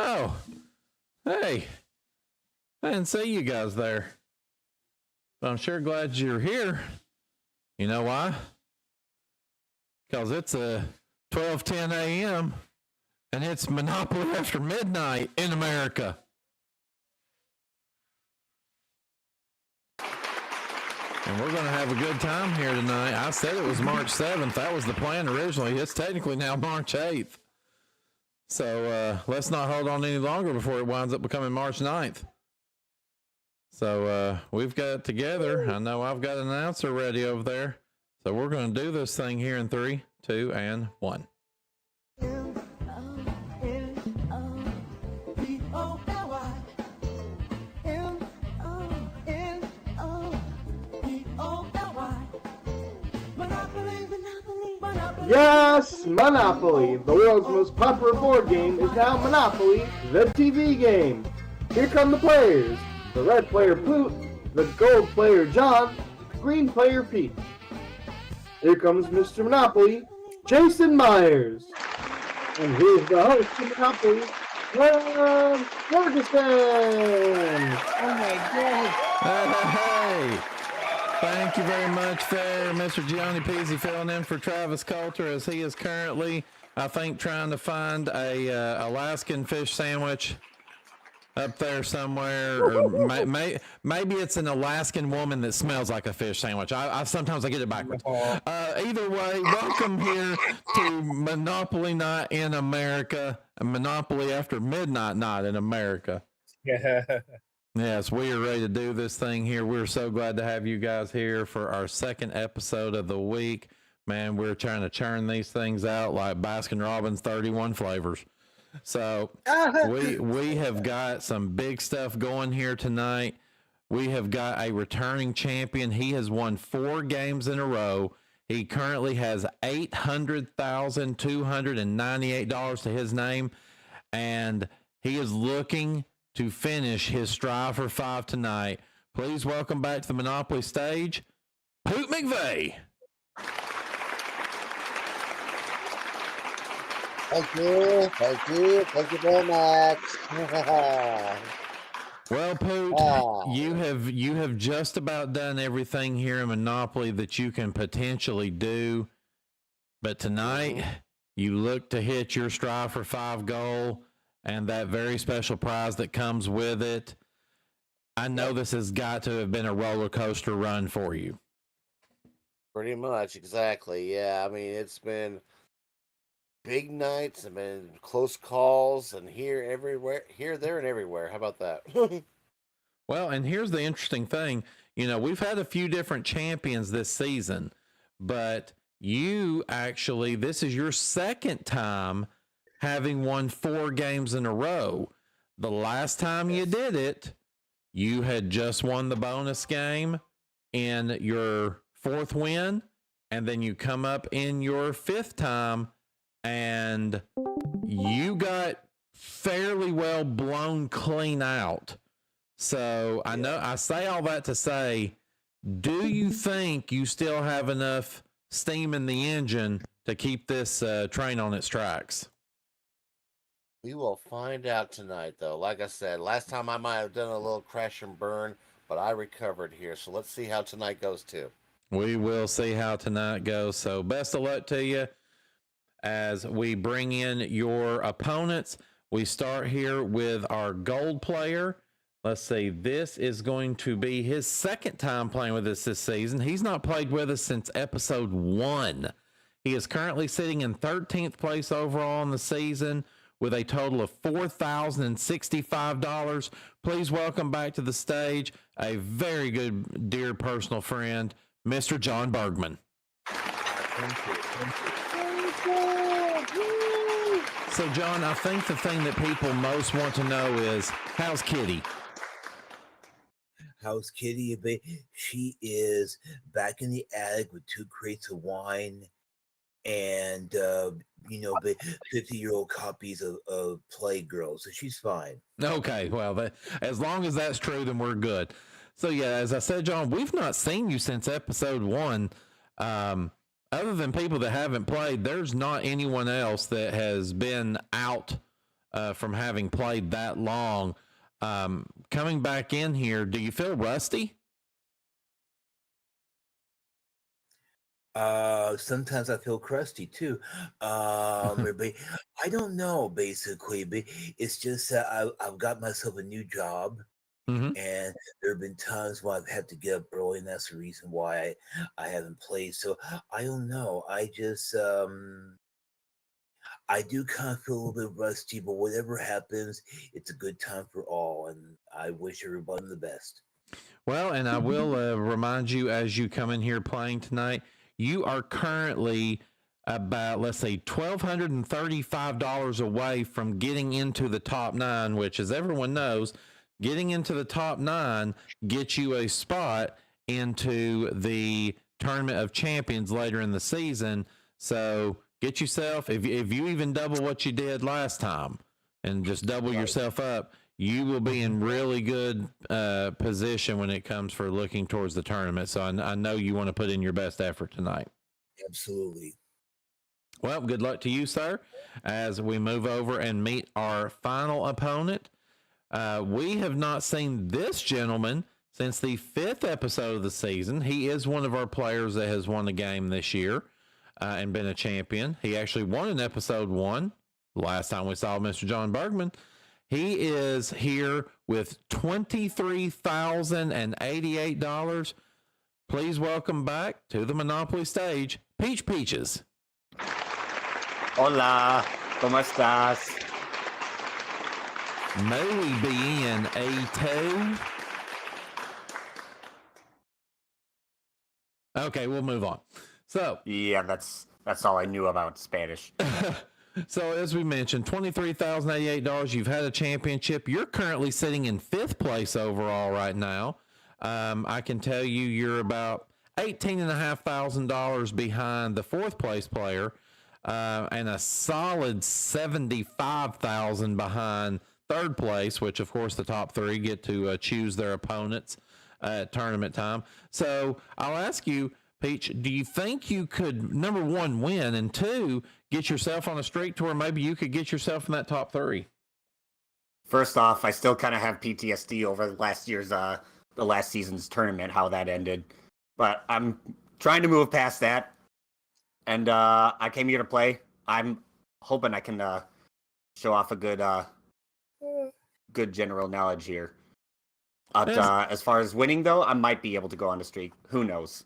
Oh, hey, I didn't see you guys there. But I'm sure glad you're here. You know why? Because it's 12:10 a.m. and it's Monopoly after midnight in America. And we're going to have a good time here tonight. I said it was March 7th. That was the plan originally. It's technically now March 8th. So let's not hold on any longer before it winds up becoming March 9th. So we've got it together. I know I've got an announcer ready over there. So we're going to do this thing here in 3, 2, and 1. Yes, Monopoly, the world's most popular board game, is now Monopoly, the TV game. Here come the players. The red player Poot, the gold player John, the green player Pete. Here comes Mr. Monopoly, Jason Myers. And here's the host of Monopoly, Glenn Ferguson. Oh my God. Hey. Thank you very much there, Mr. Gianni Peasy, filling in for Travis Coulter as he is currently, I think, trying to find a Alaskan fish sandwich up there somewhere. Or maybe it's an Alaskan woman that smells like a fish sandwich. Sometimes I get it backwards. Either way, welcome here to Monopoly Night in America, Monopoly After Midnight Night in America. Yeah. Yes, we are ready to do this thing here. We're so glad to have you guys here for our second episode of the week. Man, we're trying to churn these things out like Baskin-Robbins 31 flavors. So we have got some big stuff going here tonight. We have got a returning champion. He has won 4 games in a row. He currently has $800,298 to his name, and he is looking to finish his strive for 5 tonight. Please welcome back to the Monopoly stage, Poot McVay. Thank you very much. Well, Poot, you have just about done everything here in Monopoly that you can potentially do, but tonight you look to hit your strive for 5 goal and that very special prize that comes with it. I know this has got to have been a roller coaster run for you. Pretty much, exactly. Yeah, I mean, it's been big nights, and been close calls, and here, there, and everywhere. How about that? Well, and here's the interesting thing. You know, we've had a few different champions this season, but you actually, this is your second time having won 4 games in a row. The last time you did it, you had just won the bonus game in your 4th win, and then you come up in your 5th time, and you got fairly well blown clean out. So I know I say all that to say, do you think you still have enough steam in the engine to keep this train on its tracks? We will find out tonight, though. Like I said, last time I might have done a little crash and burn, but I recovered here. So let's see how tonight goes, too. We will see how tonight goes. So best of luck to you as we bring in your opponents. We start here with our gold player. Let's see. This is going to be his second time playing with us this season. He's not played with us since episode 1. He is currently sitting in 13th place overall in the season with a total of $4,065. Please welcome back to the stage a very good, dear personal friend, Mr. John Bergman. Thank you. So, John, I think the thing that people most want to know is, how's Kitty? How's Kitty? She is back in the attic with 2 crates of wine and 50-year-old copies of Playgirl, so she's fine. Okay, well, as long as that's true, then we're good. So, yeah, as I said, John, we've not seen you since episode 1. Other than people that haven't played, there's not anyone else that has been out from having played that long. Coming back in here, do you feel rusty? Sometimes I feel crusty too. But I don't know, basically, but it's just that I've got myself a new job, Mm-hmm. And there have been times where I've had to get up early, and that's the reason why I haven't played. So I don't know. I just I do kind of feel a little bit rusty, but whatever happens, it's a good time for all, and I wish everybody the best. Well, and I will remind you as you come in here playing tonight, you are currently about, let's say, $1,235 away from getting into the top 9, which, as everyone knows, getting into the top 9 gets you a spot into the Tournament of Champions later in the season. So get yourself, if you even double what you did last time and just double yourself up, you will be in really good position when it comes for looking towards the tournament. So I know you want to put in your best effort tonight. Absolutely. Well, good luck to you, sir, as we move over and meet our final opponent. We have not seen this gentleman since the 5th episode of the season. He is one of our players that has won a game this year and been a champion. He actually won in episode 1 last time we saw Mr. John Bergman. He is here with $23,088. Please welcome back to the Monopoly stage, Peach Peaches. Hola, ¿cómo estás? May we be in A2? Okay, we'll move on. So, Yeah, that's all I knew about Spanish. so as we mentioned, $23,088. You've had a championship. You're currently sitting in 5th place overall right now. I can tell you you're about $18,500 behind the 4th place player, and a solid $75,000 behind 3rd place, which of course the top 3 get to choose their opponents at tournament time. So I'll ask you, Peach, do you think you could, number 1, win, and 2, get yourself on a streak to where maybe you could get yourself in that top 3? First off, I still kind of have PTSD over last year's, the last season's tournament, how that ended. But I'm trying to move past that. And I came here to play. I'm hoping I can show off a good general knowledge here. But as far as winning, though, I might be able to go on a streak. Who knows?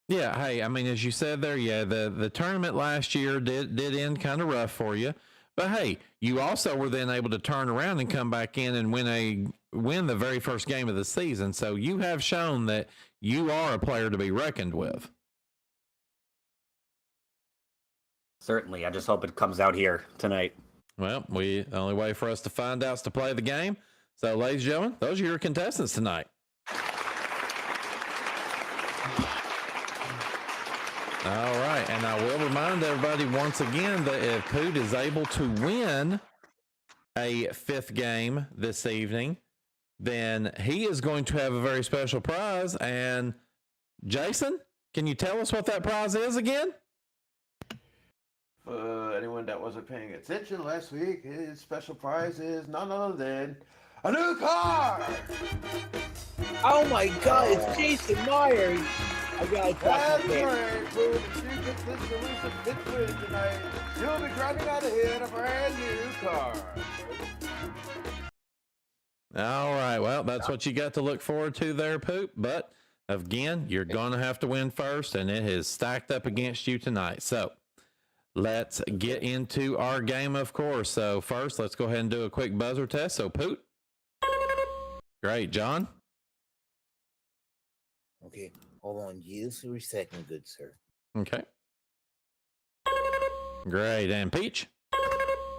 Yeah, hey, I mean, as you said there, yeah, the tournament last year did end kind of rough for you. But hey, you also were then able to turn around and come back in and win the very first game of the season. So you have shown that you are a player to be reckoned with. Certainly. I just hope it comes out here tonight. Well, the only way for us to find out is to play the game. So, ladies and gentlemen, those are your contestants tonight. All right, and I will remind everybody once again that if Poot is able to win a 5th game this evening, then he is going to have a very special prize. And Jason, can you tell us what that prize is again? Anyone that wasn't paying attention last week, his special prize is none other than a new car! Oh my God, it's Jason Myers! I gotta talk That's to him. right, Poot. If you get this elusive big win tonight, you'll be driving out of here in a brand new car. All right, well, that's what you got to look forward to there, Poop. But again, you're going to have to win first, and it is stacked up against you tonight. So let's get into our game, of course. So first, let's go ahead and do a quick buzzer test. So, Poot. Great. John? Okay, hold on just a second, good sir. Okay. Great. And Peach?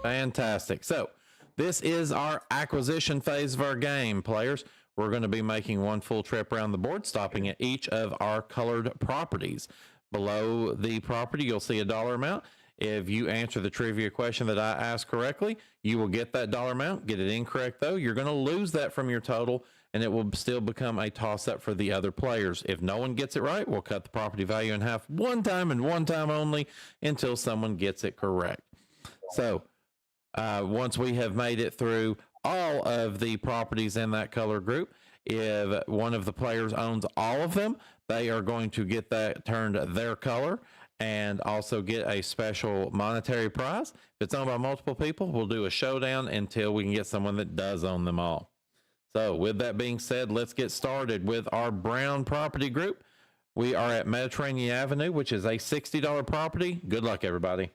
Fantastic. So this is our acquisition phase of our game, players. We're going to be making one full trip around the board, stopping at each of our colored properties. Below the property, you'll see a dollar amount. If you answer the trivia question that I asked correctly, you will get that dollar amount. Get it incorrect, though, you're going to lose that from your total, and it will still become a toss-up for the other players. If no one gets it right, we'll cut the property value in half one time and one time only until someone gets it correct. So once we have made it through all of the properties in that color group, if one of the players owns all of them, they are going to get that turned their color and also get a special monetary prize. If it's owned by multiple people, we'll do a showdown until we can get someone that does own them all. So with that being said, let's get started with our brown property group. We are at Mediterranean Avenue, which is a $60 property. Good luck, everybody.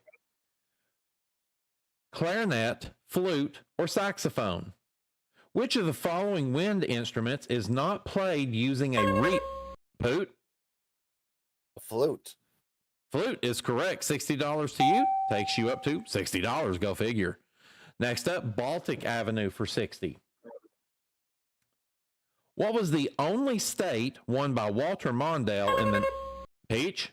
Clarinet, flute, or saxophone? Which of the following wind instruments is not played using a Poot? A flute. Flute is correct. $60 to you. Takes you up to $60. Go figure. Next up, Baltic Avenue for 60. What was the only state won by Walter Mondale in the Peach?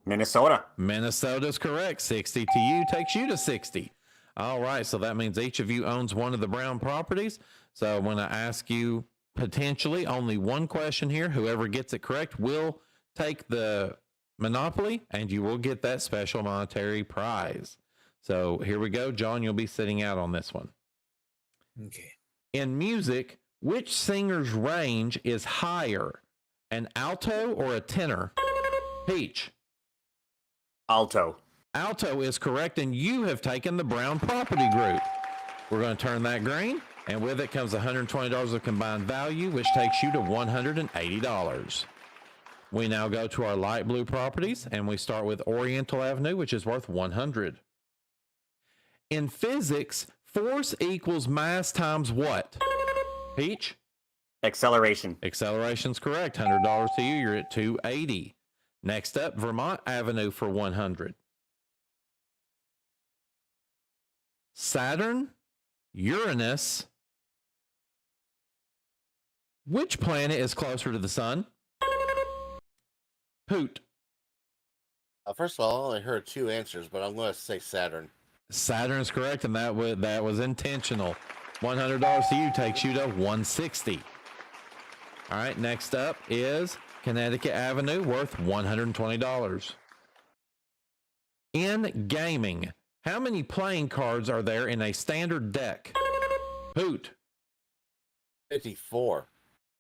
Minnesota. Minnesota's correct. 60 to you. Takes you to 60. All right. So that means each of you owns one of the brown properties. So I'm going to ask you potentially only one question here. Whoever gets it correct will take the Monopoly, and you will get that special monetary prize. So here we go. John, you'll be sitting out on this one. Okay. In music, which singer's range is higher, an alto or a tenor? Peach. Alto. Alto is correct, and you have taken the brown property group. We're going to turn that green, and with it comes $120 of combined value, which takes you to $180. We now go to our light blue properties, and we start with Oriental Avenue, which is worth $100. In physics, force equals mass times what? Peach? Acceleration. Acceleration's correct. $100 to you. You're at $280. Next up, Vermont Avenue for $100. Saturn, Uranus. Which planet is closer to the sun? Poot. First of all, I only heard two answers, but I'm going to say Saturn. Saturn is correct, and that was intentional. $100 to you takes you to $160. All right, next up is Connecticut Avenue, worth $120. In gaming, how many playing cards are there in a standard deck? Poot. 54.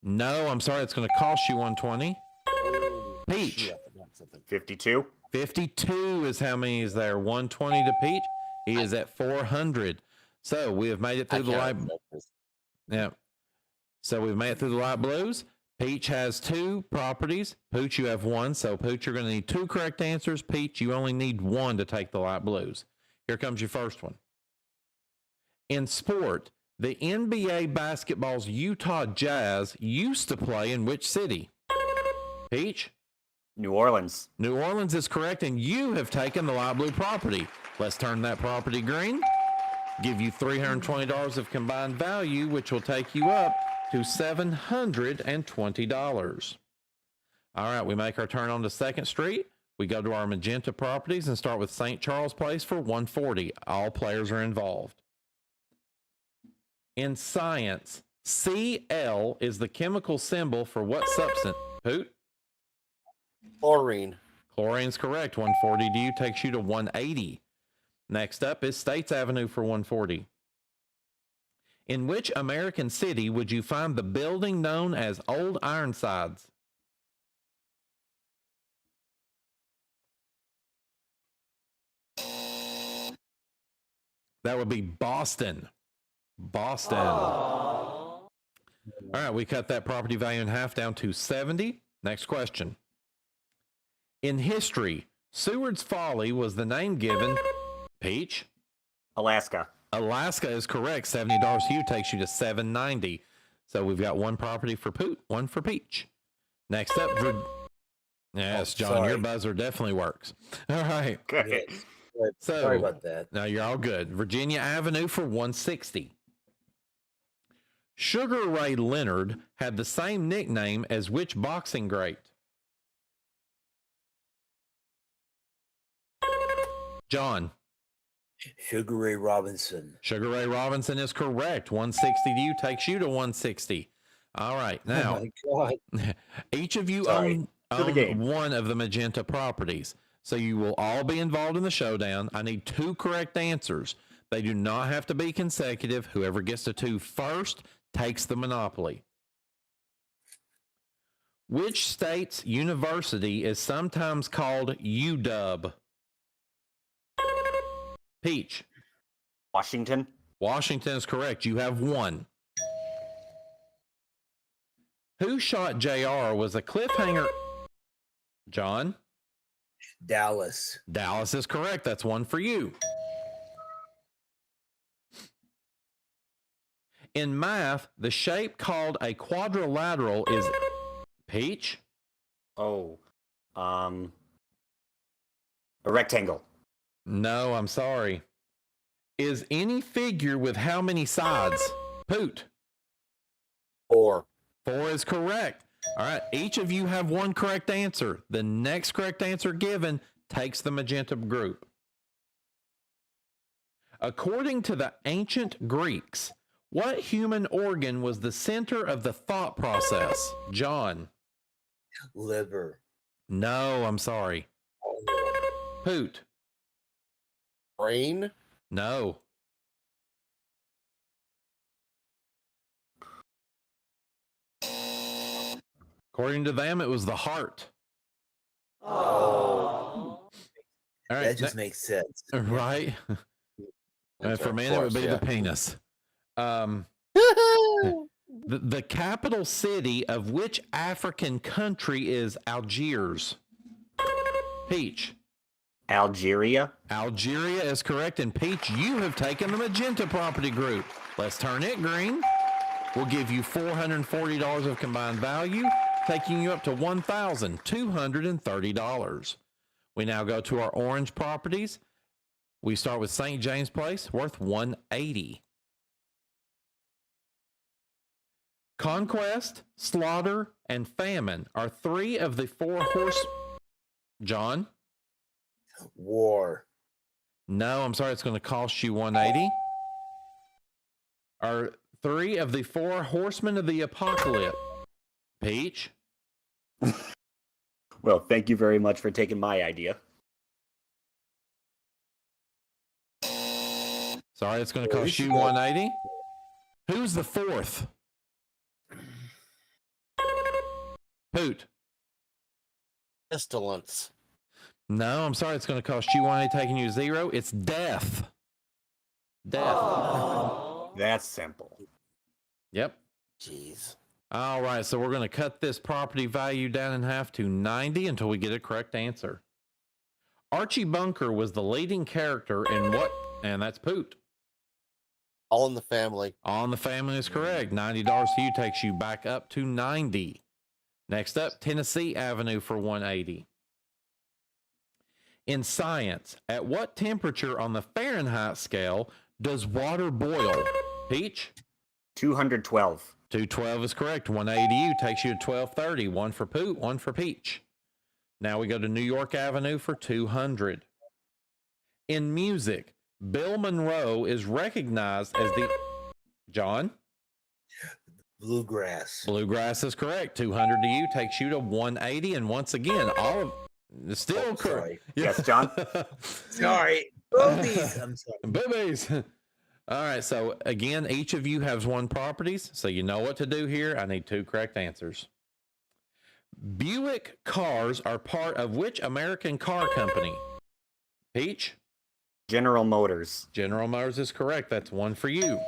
No, I'm sorry, it's going to cost you $120. Peach. Shit, I forgot something. 52. 52 is how many is there? 120 to Peach. He is at 400. So we have made it through the light. Yeah. So we've made it through the light blues. Peach has two properties. Pooch, you have one. So Pooch, you're going to need two correct answers. Peach, you only need one to take the light blues. Here comes your first one. In sport, the NBA basketball's Utah Jazz used to play in which city? Peach? New Orleans. New Orleans is correct, and you have taken the light blue property. Let's turn that property green. Give you $320 of combined value, which will take you up to $720. All right, we make our turn on to 2nd Street. We go to our magenta properties and start with St. Charles Place for $140. All players are involved. In science, Cl is the chemical symbol for what substance? Poot? Chlorine. Chlorine's correct. $140 to you takes you to $180. Next up is States Avenue for $140. In which American city would you find the building known as Old Ironsides? That would be Boston. Boston. All right, we cut that property value in half down to 70. Next question. In history, Seward's Folly was the name given. Peach? Alaska. Alaska is correct. $70 to you takes you to $790. So we've got one property for Poot, one for Peach. Next up, yes, John, sorry. your buzzer definitely works. All right. Good. So, Sorry about that. No, you're all good. Virginia Avenue for $160. Sugar Ray Leonard had the same nickname as which boxing great? John. Sugar Ray Robinson. Sugar Ray Robinson is correct. 160 to you takes you to 160. All right. Now, Oh my God. each of you Sorry. To the own game. one of the magenta properties. So you will all be involved in the showdown. I need two correct answers. They do not have to be consecutive. Whoever gets to two first takes the monopoly. Which state's university is sometimes called UW? Peach. Washington. Washington is correct. You have one. Who Shot JR was a cliffhanger. John? Dallas. Dallas is correct. That's one for you. In math, the shape called a quadrilateral is Peach? Oh, a rectangle. No, I'm sorry. Is any figure with how many sides? Poot. 4. 4 is correct. All right, each of you have one correct answer. The next correct answer given takes the magenta group. According to the ancient Greeks, what human organ was the center of the thought process? John? Liver. No, I'm sorry. Poot? Brain? No. According to them, it was the heart. Oh. All right, That just makes sense. right. For men, it would be the penis. The capital city of which African country is Algiers? Peach. Algeria. Algeria is correct. And Peach, you have taken the magenta property group. Let's turn it green. We'll give you $440 of combined value, taking you up to $1,230. We now go to our orange properties. We start with St. James Place, worth $180. Conquest, Slaughter, and Famine are 3 of the 4 horse. John? War. No, I'm sorry. It's going to cost you $180. Are 3 of the 4 horsemen of the apocalypse. Peach? Well, thank you very much for taking my idea. Sorry, it's going to cost you $180. Who's the 4th? Poot? Pestilence. No, I'm sorry. It's going to cost you $180, taking you 0. It's death. Death. Oh. That's simple. Yep. Jeez. All right, so we're going to cut this property value down in half to 90 until we get a correct answer. Archie Bunker was the leading character in what? And that's Poot. All in the Family. All in the Family is correct. $90 to you takes you back up to 90. Next up, Tennessee Avenue for 180. In science, at what temperature on the Fahrenheit scale does water boil? Peach? 212. 212 is correct. 180 you takes you to 1230. 1 for Poot, 1 for Peach. Now we go to New York Avenue for 200. In music, Bill Monroe is recognized as the... John? Bluegrass. Bluegrass is correct. 200 to you takes you to 180. And once again, all of... Still correct. Sorry. Yes, John? Sorry. Boobies. I'm sorry. Boobies. All right. So again, each of you has 1 properties. So you know what to do here. I need 2 correct answers. Buick cars are part of which American car company? Peach? General Motors. General Motors is correct. That's 1 for you.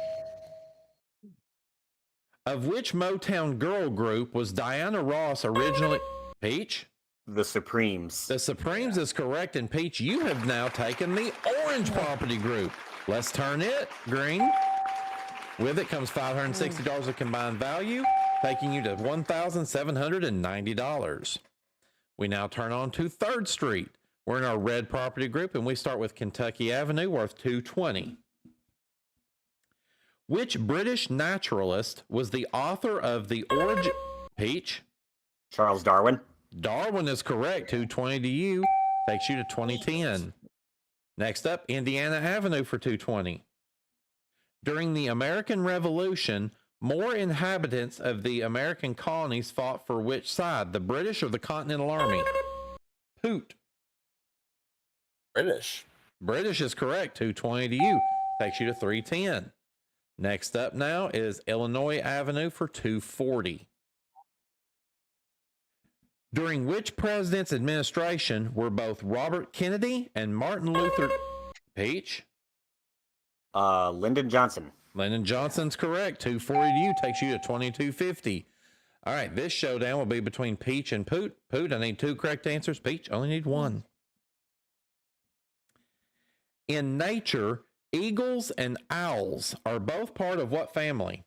Of which Motown girl group was Diana Ross originally? Peach? The Supremes. The Supremes is correct. And Peach, you have now taken the orange property group. Let's turn it green. With it comes $560 of combined value, taking you to $1,790. We now turn on to 3rd Street. We're in our red property group, and we start with Kentucky Avenue, worth $220. Which British naturalist was the author of the origin? Peach? Charles Darwin. Darwin is correct. $220 to you. Takes you to 2010. Next up, Indiana Avenue for $220. During the American Revolution, more inhabitants of the American colonies fought for which side, the British or the Continental Army? Poot. British. British is correct. $220 to you. Takes you to 310. Next up now is Illinois Avenue for $240. During which president's administration were both Robert Kennedy and Martin Luther? Peach? Lyndon Johnson. Lyndon Johnson's correct. $240 to you. Takes you to 2250. All right, this showdown will be between Peach and Poot. Poot, I need 2 correct answers. Peach, only need 1. In nature, eagles and owls are both part of what family?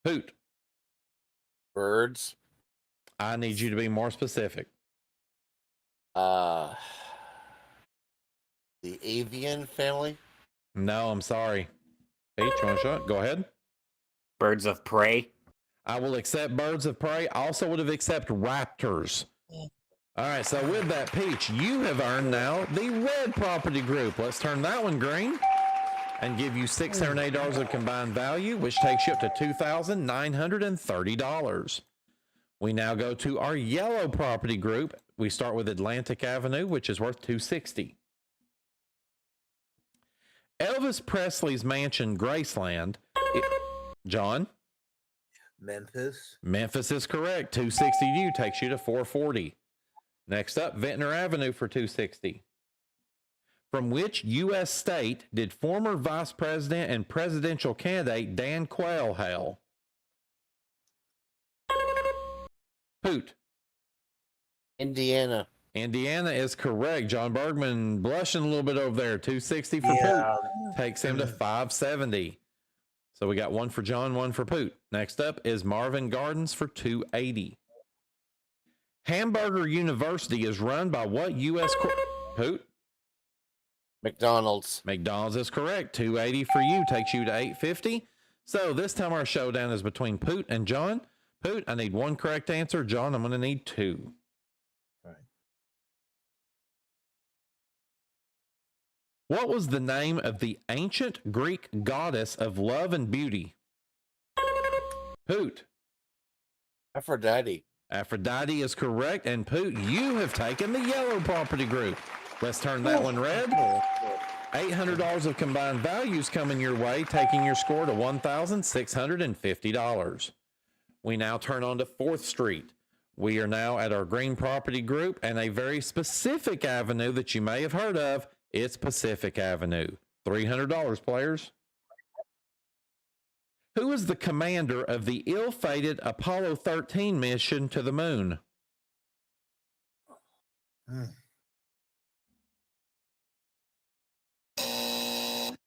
Poot. Birds. I need you to be more specific. The avian family. No, I'm sorry. Peach, you want to show it? Go ahead. Birds of prey. I will accept birds of prey. I also would have accepted raptors. All right, so with that, Peach, you have earned now the red property group. Let's turn that one green and give you $608 of combined value, which takes you up to $2,930. We now go to our yellow property group. We start with Atlantic Avenue, which is worth $260. Elvis Presley's mansion, Graceland. John? Memphis. Memphis is correct. $260 to you takes you to $440. Next up, Ventnor Avenue for $260. From which U.S. state did former Vice President and presidential candidate Dan Quayle hail? Poot. Indiana. Indiana is correct. John Bergman blushing a little bit over there. $260 for Poot. Takes him to $570. So we got 1 for John, 1 for Poot. Next up is Marvin Gardens for $280. Hamburger University is run by what U.S. Poot? McDonald's. McDonald's is correct. $280 for you. Takes you to $850. So this time our showdown is between Poot and John. Poot, I need 1 correct answer. John, I'm going to need 2. All right. What was the name of the ancient Greek goddess of love and beauty? Poot. Aphrodite. Aphrodite is correct. And Poot, you have taken the yellow property group. Let's turn that one red. $800 of combined values coming your way, taking your score to $1,650. We now turn on to 4th Street. We are now at our green property group and a very specific avenue that you may have heard of. It's Pacific Avenue. $300, players. Who is the commander of the ill-fated Apollo 13 mission to the moon?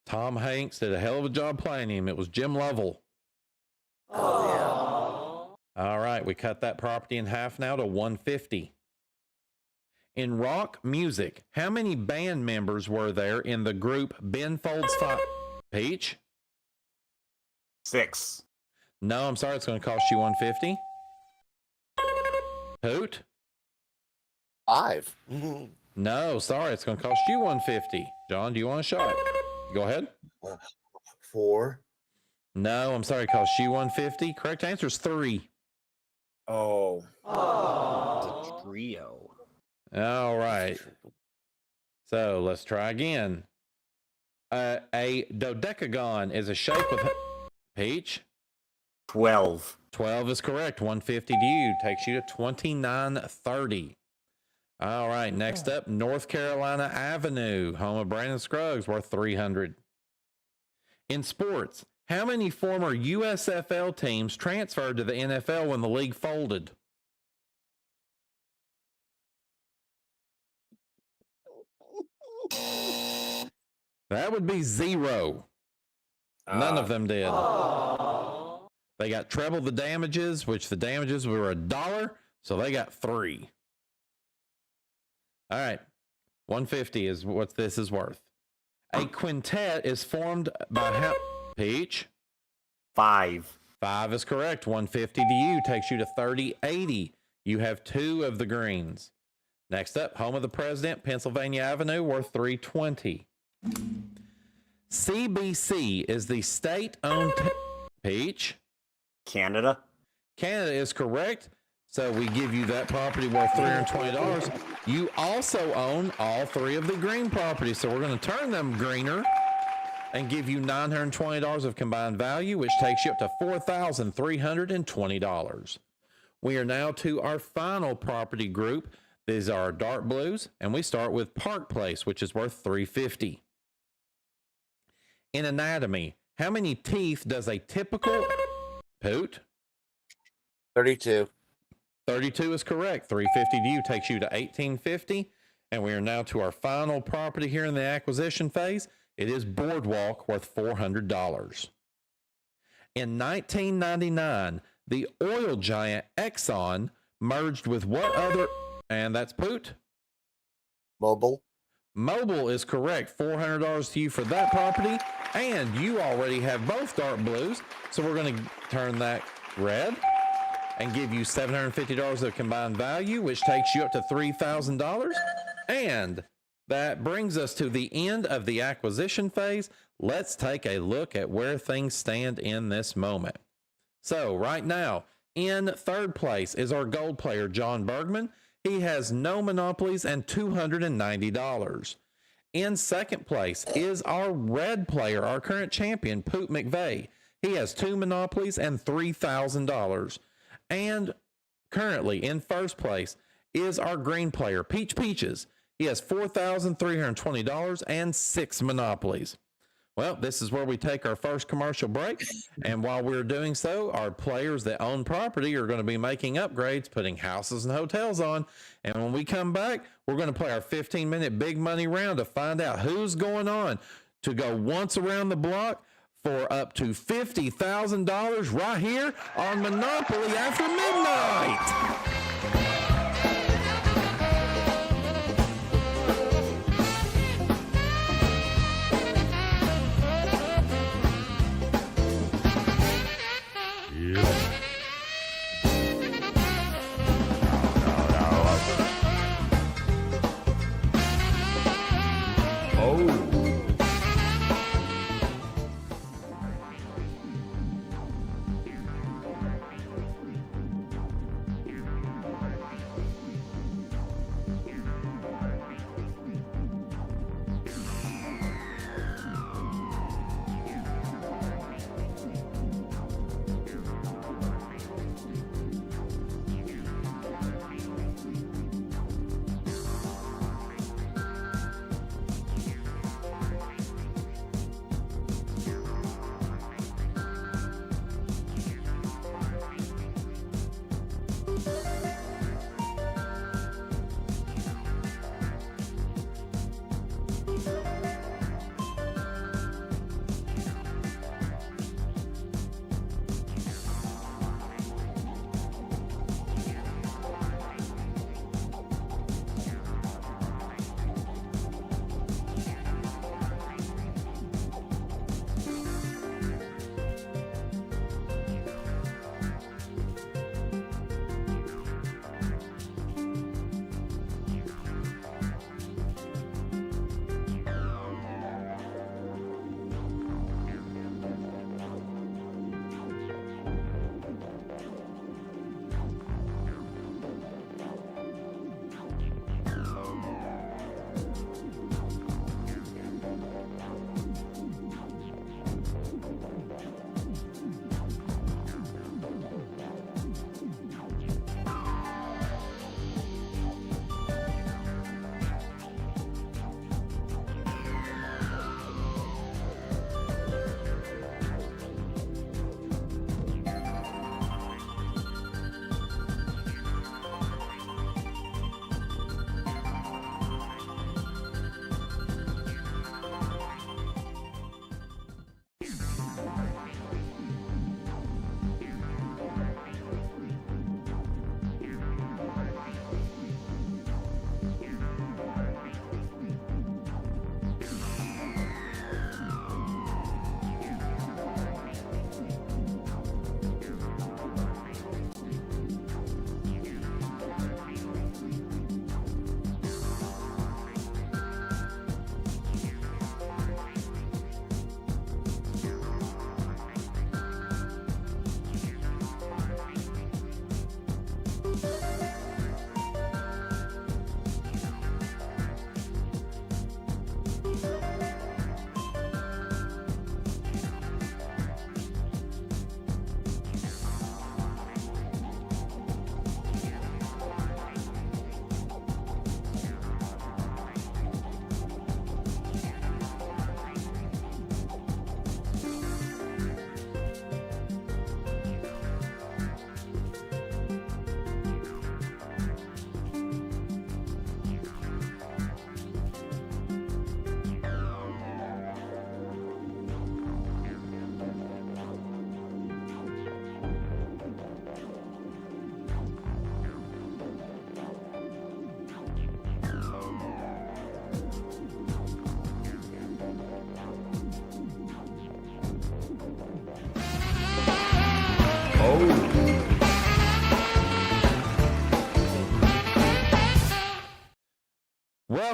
Tom Hanks did a hell of a job playing him. It was Jim Lovell. Oh, yeah. All right, we cut that property in half now to $150. In rock music, how many band members were there in the group Ben Folds 5? Peach? 6. No, I'm sorry, it's going to cost you $150. Poot? 5. No, sorry, it's going to cost you $150. John, do you want a shot? Go ahead. 4. No, I'm sorry, it costs you $150. Correct answer is 3. Oh. The trio. All right. So let's try again. A dodecagon is a shape of Peach. 12. 12 is correct. $150 to you. Takes you to $29.30. All right. Next up, North Carolina Avenue, home of Brandon Scruggs, worth $300. In sports, how many former USFL teams transferred to the NFL when the league folded? That would be 0. None of them did. They got treble the damages, which the damages were $1, so they got 3. All right. $150 is what this is worth. A quintet is formed by how? Peach? 5. 5 is correct. $150 to you. Takes you to $30.80. You have 2 of the greens. Next up, home of the president, Pennsylvania Avenue, worth $320. CBC is the state-owned Peach? Canada. Canada is correct. So we give you that property worth $320. You also own all 3 of the green properties. So we're going to turn them greener and give you $920 of combined value, which takes you up to $4,320. We are now to our final property group. These are our dark blues, and we start with Park Place, which is worth $350. In anatomy, how many teeth does a typical Poot? 32. 32 is correct. 350 to you takes you to 1850. And we are now to our final property here in the acquisition phase. It is Boardwalk, worth $400. In 1999, the oil giant Exxon merged with what other? And that's Poot. Mobile. Mobile is correct. $400 to you for that property. And you already have both dark blues. So we're going to turn that red and give you $750 of combined value, which takes you up to $3,000. And that brings us to the end of the acquisition phase. Let's take a look at where things stand in this moment. So right now, in third place is our gold player, John Bergman. He has no monopolies and $290. In second place is our red player, our current champion, Poot McVay. He has 2 monopolies and $3,000. And currently in first place is our green player, Peach Peaches. He has $4,320 and 6 monopolies. Well, this is where we take our first commercial break. And while we're doing so, our players that own property are going to be making upgrades, putting houses and hotels on. And when we come back, we're going to play our 15-minute big money round to find out who's going on to go once around the block for up to $50,000 right here on Monopoly After Midnight.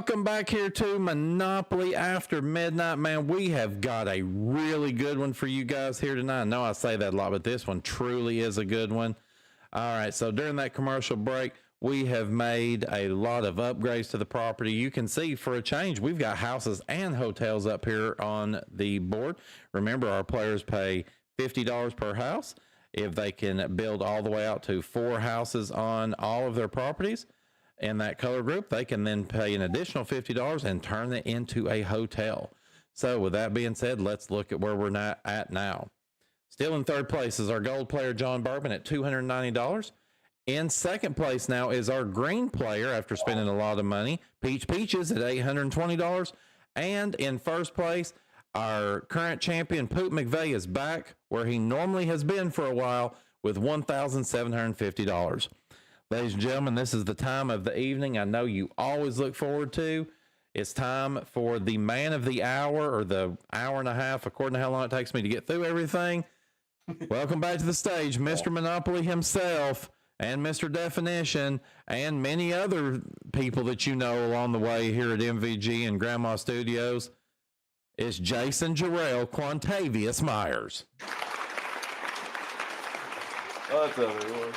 Welcome back here to Monopoly After Midnight. Man, we have got a really good one for you guys here tonight. I know I say that a lot, but this one truly is a good one. All right, so during that commercial break, we have made a lot of upgrades to the property. You can see for a change, we've got houses and hotels up here on the board. Remember, our players pay $50 per house. If they can build all the way out to 4 houses on all of their properties in that color group, they can then pay an additional $50 and turn it into a hotel. So with that being said, let's look at where we're at now. Still in third place is our gold player, John Bourbon, at $290. In second place now is our green player after spending a lot of money, Peach Peaches, at $820. And in first place, our current champion, Poot McVay, is back where he normally has been for a while with $1,750. Ladies and gentlemen, this is the time of the evening I know you always look forward to. It's time for the man of the hour, or the hour and a half, according to how long it takes me to get through everything. Welcome back to the stage, Mr. Monopoly himself, and Mr. Definition, and many other people that you know along the way here at MVG and Grandma Studios. It's Jason Jarrell Quantavious Myers. What's up, everyone?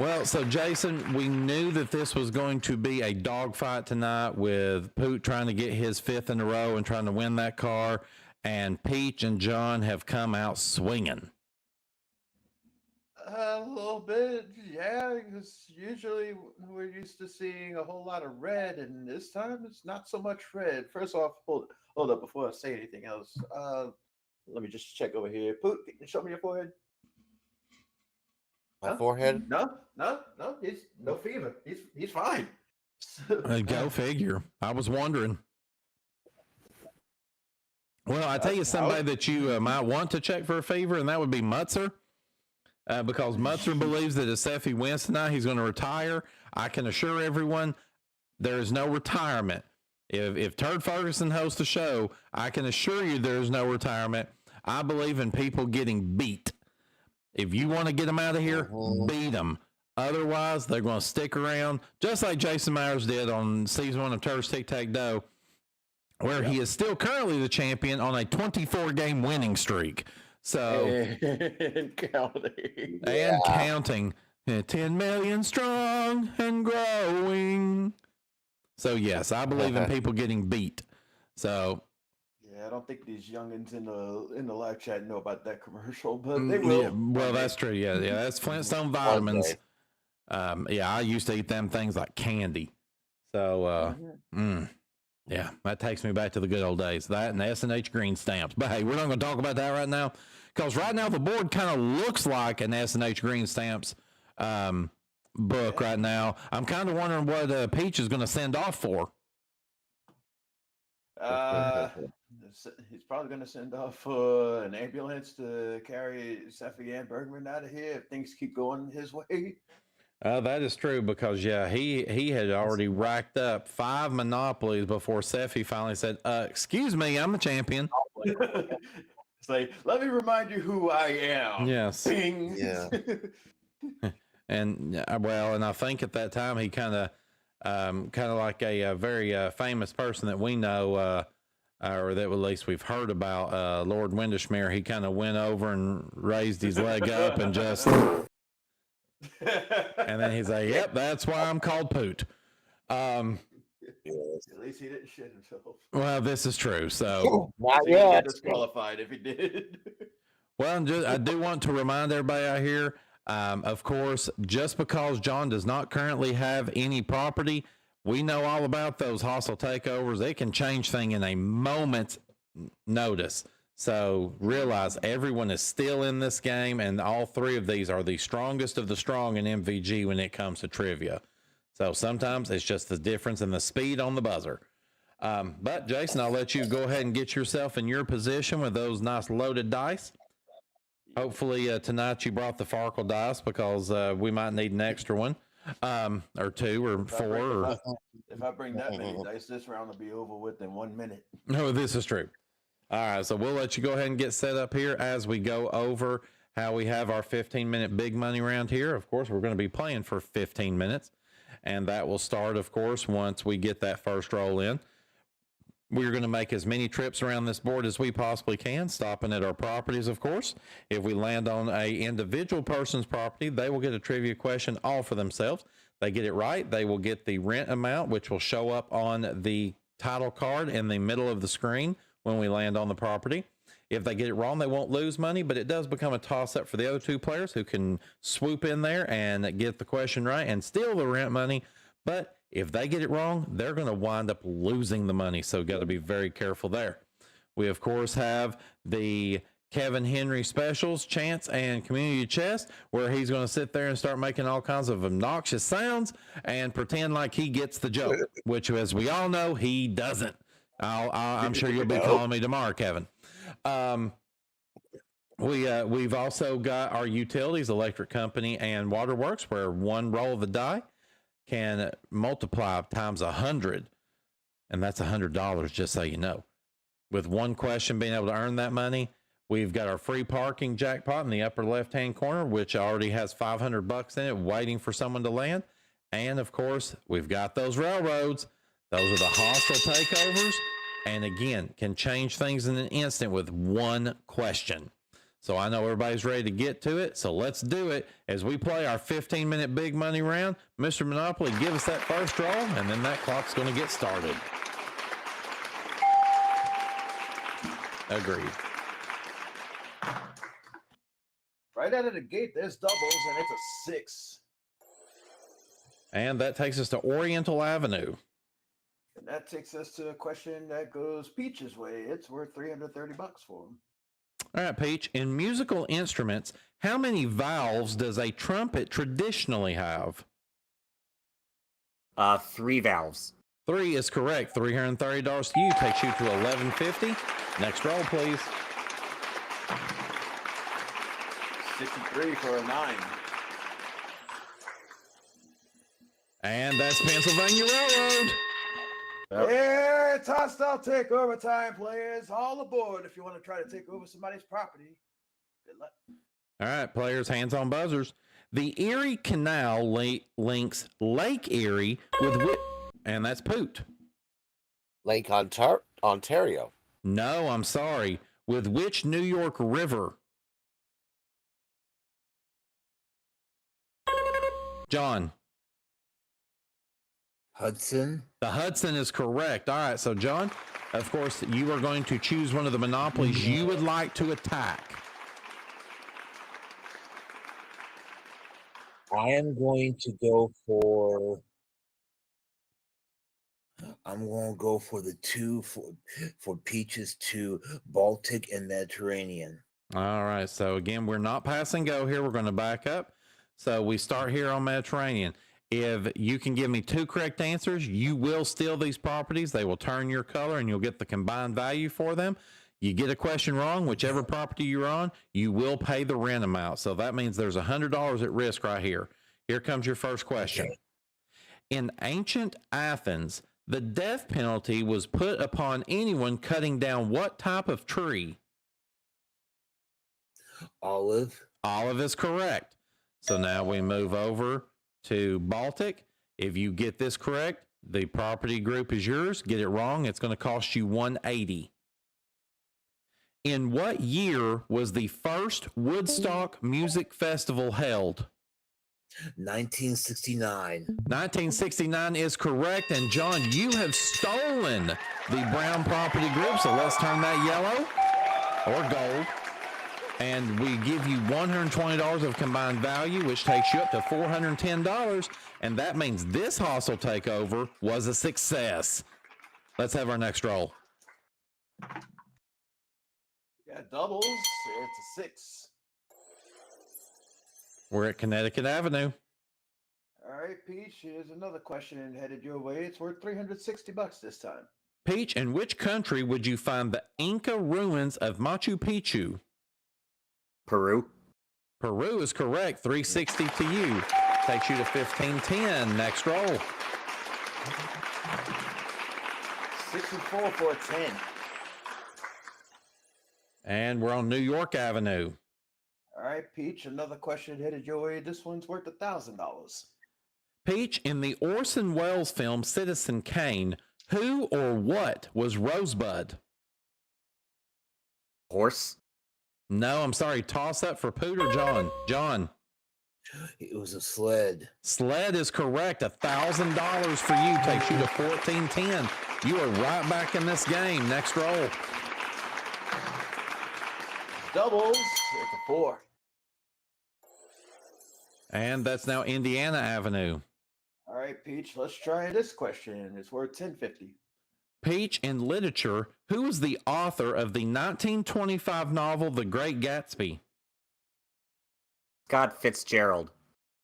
Well, so Jason, we knew that this was going to be a dogfight tonight, with Poot trying to get his 5th in a row and trying to win that car, and Peach and John have come out swinging. A little bit, yeah, because usually we're used to seeing a whole lot of red, and this time it's not so much red. First off, hold up before I say anything else. Let me just check over here. Poot, can you show me your forehead? My forehead? No, he's no fever. He's fine. Go figure. I was wondering. Well, I tell you somebody that you might want to check for a fever, and that would be Mutzer. Because Mutzer believes that if Seffi wins tonight, he's going to retire. I can assure everyone there is no retirement. If Turd Ferguson hosts the show, I can assure you there is no retirement. I believe in people getting beat. If you want to get them out of here, beat them. Otherwise, they're going to stick around, just like Jason Myers did on season 1 of Turds Tic-Tac-Dough, where he is still currently the champion on a 24-game winning streak. So, and counting. And counting. 10 million strong and growing. So, yes, I believe in people getting beat. So, yeah, I don't think these youngins in the live chat know about that commercial, but they will. Yeah, well, that's true. Yeah, that's Flintstone vitamins. I used to eat them things like candy. So, yeah, that takes me back to the good old days. That and the S&H green stamps. But hey, we're not going to talk about that right now, because right now the board kind of looks like an S&H green stamps book right now. I'm kind of wondering what Peach is going to send off for. He's probably going to send off an ambulance to carry Seffi and Bergman out of here if things keep going his way. That is true, because he had already racked up 5 monopolies before Seffi finally said, "Excuse me, I'm a champion." It's like, let me remind you who I am. Yes. Bing. Yeah. And and I think at that time he kind of like a very famous person that we know, or that at least we've heard about, Lord Windishmere. He kind of went over and raised his leg up and just. And then he's like, "Yep, that's why I'm called Poot." At least he didn't shit himself. Well, this is true. So, Not He'd get yet. disqualified if he did. well, I do want to remind everybody out here, of course, just because John does not currently have any property, we know all about those hostile takeovers. It can change things in a moment's notice. So realize everyone is still in this game, and all 3 of these are the strongest of the strong in MVG when it comes to trivia. So sometimes it's just the difference in the speed on the buzzer. But Jason, I'll let you go ahead and get yourself in your position with those nice loaded dice. Hopefully tonight you brought the Farkle dice, because we might need an extra one, or 2 or 4. If I bring that many dice, this round will be over with in 1 minute. No, this is true. All right, so we'll let you go ahead and get set up here as we go over how we have our 15-minute big money round here. Of course, we're going to be playing for 15 minutes. and that will start, of course, once we get that first roll in. We're going to make as many trips around this board as we possibly can, stopping at our properties, of course. If we land on a individual person's property, they will get a trivia question all for themselves. They get it right, they will get the rent amount, which will show up on the title card in the middle of the screen when we land on the property. If they get it wrong, they won't lose money, but it does become a toss-up for the other two players who can swoop in there and get the question right and steal the rent money. But if they get it wrong, they're going to wind up losing the money, so got to be very careful there. We, of course, have the Kevin Henry specials, Chance and Community Chest, where he's going to sit there and start making all kinds of obnoxious sounds and pretend like he gets the joke, which, as we all know, he doesn't. I'm sure you'll be calling me tomorrow, Kevin. We've also got our utilities, electric company and waterworks, where one roll of the die can multiply times 100, and that's $100, just so you know. With one question being able to earn that money, we've got our free parking jackpot in the upper left-hand corner, which already has $500 in it, waiting for someone to land. And of course, we've got those railroads. Those are the hostile takeovers, and again, can change things in an instant with one question. So I know everybody's ready to get to it, so let's do it as we play our 15-minute big money round. Mr. Monopoly, give us that first roll, and then that clock's going to get started. Agreed. Right out of the gate, there's doubles, and it's a 6. And that takes us to Oriental Avenue. And that takes us to a question that goes Peach's way. It's worth $330 for him. All right, Peach. In musical instruments, how many valves does a trumpet traditionally have? 3 valves. 3 is correct. $330 to you. Takes you to $1,150. Next roll, please. 63 for a 9. And that's Pennsylvania Railroad. Yep. Yeah, it's hostile takeover time, players. All aboard if you want to try to take over somebody's property. Good luck. All right, players, hands on buzzers. The Erie Canal links Lake Erie with and that's Poot. Lake Ontario. No, I'm sorry. With which New York River? John. Hudson. The Hudson is correct. All right, so John, of course, you are going to choose one of the monopolies you would like to attack. I am going to go for. I'm going to go for the 2 for Peaches to Baltic and Mediterranean. All right, so again, we're not pass and go here. We're going to back up. So we start here on Mediterranean. If you can give me 2 correct answers, you will steal these properties. They will turn your color and you'll get the combined value for them. You get a question wrong, whichever property you're on, you will pay the rent amount. So that means there's $100 at risk right here. Here comes your first question. Okay. In ancient Athens, the death penalty was put upon anyone cutting down what type of tree? Olive. Olive is correct. So now we move over to Baltic. If you get this correct, the property group is yours. Get it wrong, it's going to cost you $180. In what year was the first Woodstock Music Festival held? 1969. 1969 is correct. And John, you have stolen the brown property group. So let's turn that yellow or gold. And we give you $120 of combined value, which takes you up to $410. And that means this hostile takeover was a success. Let's have our next roll. Yeah, doubles. It's a 6. We're at Connecticut Avenue. All right, Peach, here's another question headed your way. It's worth $360 this time. Peach, in which country would you find the Inca ruins of Machu Picchu? Peru. Peru is correct. $360 to you. Takes you to $1510. Next roll. 64 for a 10. And we're on New York Avenue. All right, Peach, another question headed your way. This one's worth $1,000. Peach, in the Orson Welles film Citizen Kane, who or what was Rosebud? Horse. No, I'm sorry. Toss up for Poot or John. John. It was a sled. Sled is correct. $1,000 for you takes you to 14-10. You are right back in this game. Next roll. Doubles. It's a 4. And that's now Indiana Avenue. All right, Peach. Let's try this question. It's worth $10.50. Peach, in literature, who is the author of the 1925 novel The Great Gatsby? Scott Fitzgerald.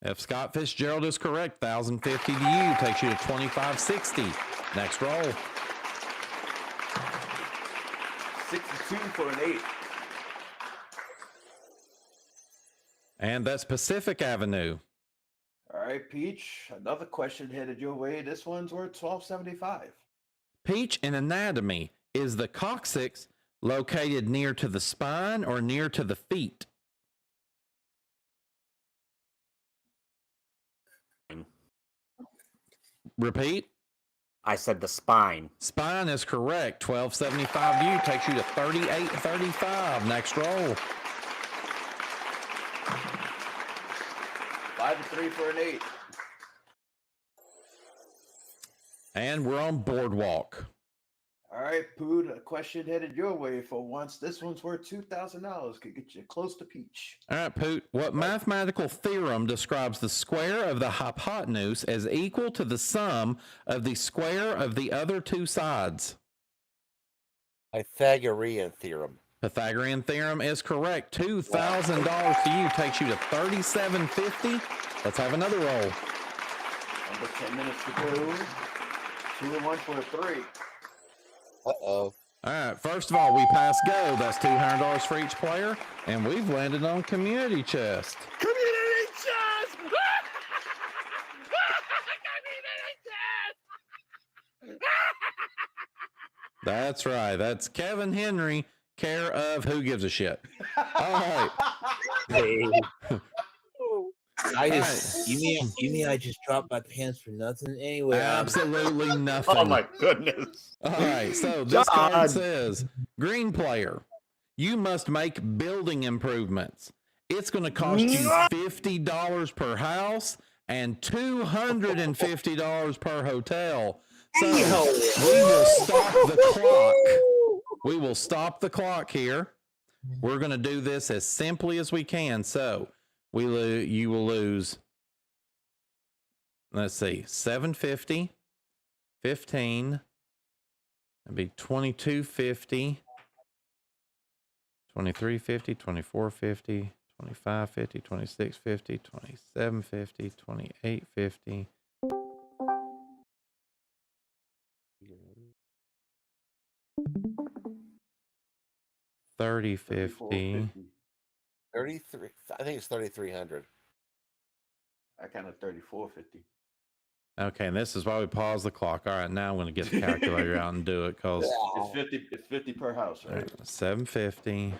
If Scott Fitzgerald is correct, $1,050 to you takes you to $2,560. Next roll. 62 for an 8. And that's Pacific Avenue. All right, Peach. Another question headed your way. This one's worth $12.75. Peach, in anatomy, is the coccyx located near to the spine or near to the feet? Repeat. I said the spine. Spine is correct. $12.75 to you takes you to $38.35. Next roll. 5-3 for an 8. And we're on Boardwalk. All right, Poot, a question headed your way for once. This one's worth $2,000. Could get you close to Peach. All right, Poot. What mathematical theorem describes the square of the hypotenuse as equal to the sum of the square of the other two sides? Pythagorean theorem. Pythagorean theorem is correct. $2,000 to you takes you to $37.50. Let's have another roll. Under 10 minutes to go. 2 and 1 for a 3. Uh-oh. All right, first of all, we pass go. That's $200 for each player, and we've landed on Community Chest. Community chest! Community chest! That's right. That's Kevin Henry, care of Who Gives a Shit. All right. I just you mean I just dropped my pants for nothing anyway? Absolutely nothing. Oh my goodness. All right, so this card says, green player, you must make building improvements. It's going to cost you $50 per house and $250 per hotel. So we will stop the clock. We will stop the clock here. We're going to do this as simply as we can. So you will lose, let's see, $750, $15, it'd be $22.50, $23.50, $24.50, $25.50, $26.50, $27.50, $28.50. $30.50. 33. I think it's 3,300. I counted 34.50. Okay, and this is why we pause the clock. All right, now I'm going to get the calculator out and do it because It's 50 per house, right? $750,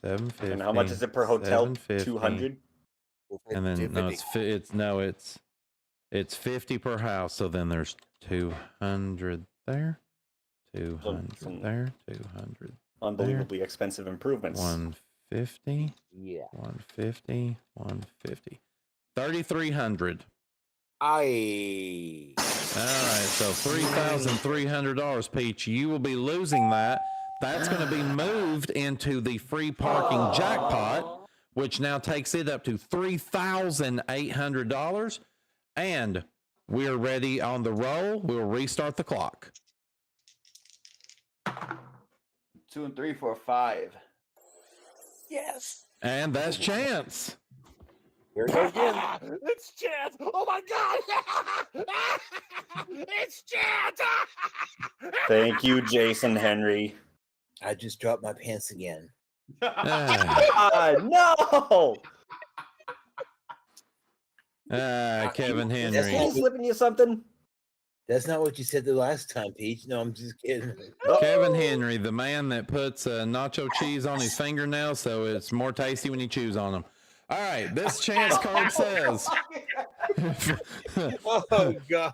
$750. And how much is it per hotel? $750, 200. And then it's 50 per house. So then there's 200 there, 200 there, 200. Unbelievably expensive improvements. 150. Yeah. 150. 150. 3,300. I. All right, so $3,300, Peach. You will be losing that. That's going to be moved into the free parking jackpot, which now takes it up to $3,800. And we're ready on the roll. We'll restart the clock. 2 and 3 for a 5. Yes. And that's Chance. Here it goes again. It's Chance. Oh my God. It's Chance. Thank you, Jason Henry. I just dropped my pants again. No! Kevin Is Henry. he slipping you something? That's not what you said the last time, Peach. No, I'm just kidding. Kevin Henry, the man that puts nacho cheese on his fingernails so it's more tasty when you chews on them. All right, this chance card says Oh God!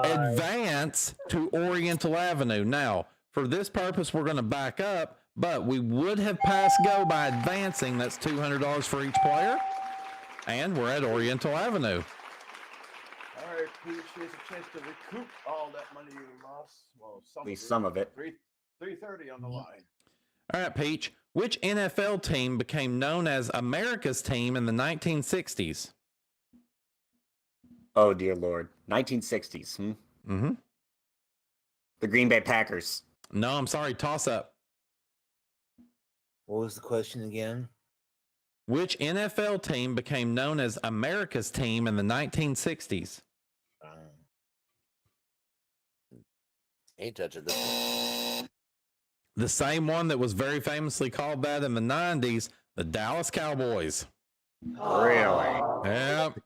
Advance to Oriental Avenue. Now, for this purpose, we're going to back up, but we would have passed go by advancing. That's $200 for each player. And we're at Oriental Avenue. All right, Peach, here's a chance to recoup all that money you lost. Well, At least some of it. 330 on the line. All right, Peach. Which NFL team became known as America's team in the 1960s? Oh, dear Lord. 1960s. Mm-hmm. The Green Bay Packers. No, I'm sorry. Toss up. What was the question again? Which NFL team became known as America's team in the 1960s? Ain't touching this one. The same one that was very famously called that in the 90s, the Dallas Cowboys. Really? Yep.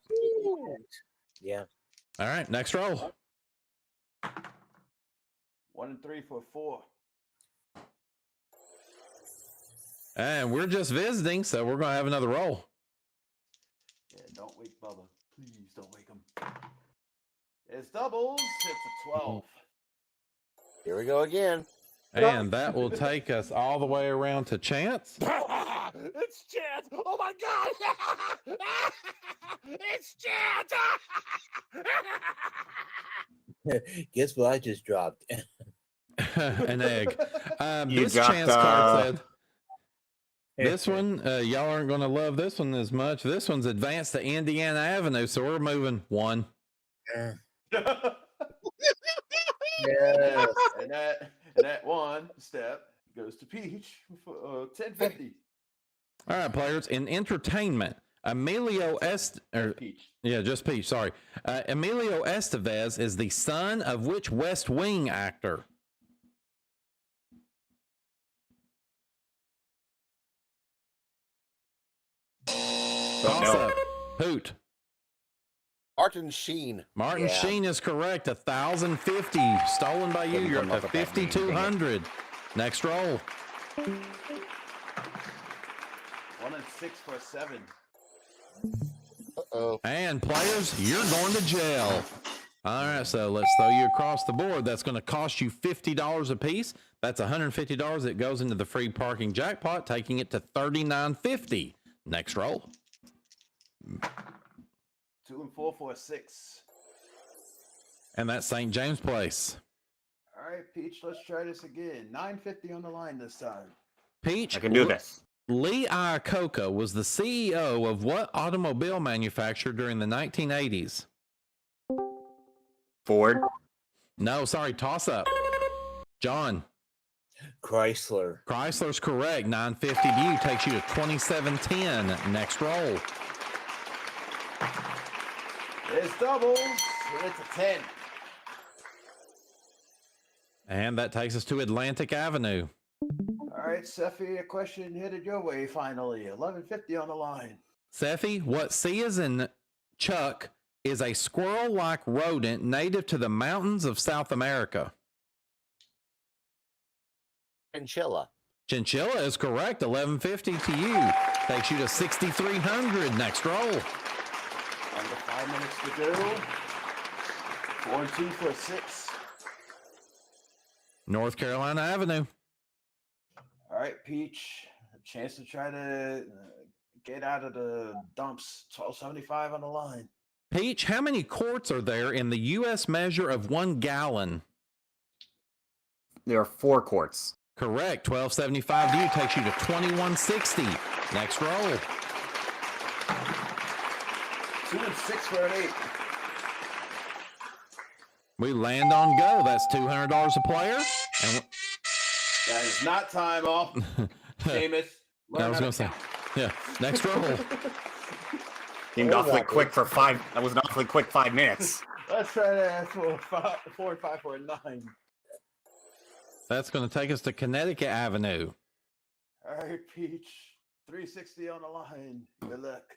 Yeah. All right, next roll. 1 and 3 for 4. And we're just visiting, so we're going to have another roll. Yeah, don't wake Bubba. Please don't wake him. It's doubles. It's a 12. Here we go again. And that will take us all the way around to Chance. It's Chance! Oh my God! It's Chance! Guess what I just dropped? An egg. You This got, Chance card said, this one, y'all aren't going to love this one as much. This one's advanced to Indiana Avenue, so we're moving 1. Yeah. And that one step goes to Peach for 1050. All right, players. In entertainment, Peach. just Peach, sorry. Emilio Estevez is the son of which West Wing actor? Toss up. Poot. Martin Sheen. Martin Sheen is correct. 1,050 stolen by you. You're up to 5,200. Next roll. 1 and 6 for 7. Uh-oh. And players, you're going to jail. All right, so let's throw you across the board. That's going to cost you $50 a piece. That's $150 that goes into the free parking jackpot, taking it to $39.50. Next roll. 2 and 4 for 6. And that's St. James Place. All right, Peach, let's try this again. 950 on the line this time. Peach, I can do this. Lee Iacocca was the CEO of what automobile manufacturer during the 1980s? Ford. No, sorry, toss up. John. Chrysler. Chrysler's correct. 950 to you takes you to 2710. Next roll. It's doubles. And it's a 10. And that takes us to Atlantic Avenue. All right, Seffi, a question headed your way finally. 1150 on the line. Seffi, what C is in Chuck is a squirrel-like rodent native to the mountains of South America. Chinchilla. Chinchilla is correct. 1150 to you. Takes you to 6,300. Next roll. Under 5 minutes to go. 4 and 2 for 6. North Carolina Avenue. All right, Peach. A chance to try to get out of the dumps. 1275 on the line. Peach, how many quarts are there in the U.S. measure of 1 gallon? There are 4 quarts. Correct. 1275 to you takes you to 2160. Next roll. 2 and 6 for an 8. We land on go. That's $200 a player. And That is not time off. Seamus. I was going to say, yeah. Next roll. Seemed awfully quick for 5. That was an awfully quick 5 minutes. Let's try that for 4 and 5 for a 9. That's going to take us to Connecticut Avenue. All right, Peach. 360 on the line. Good luck.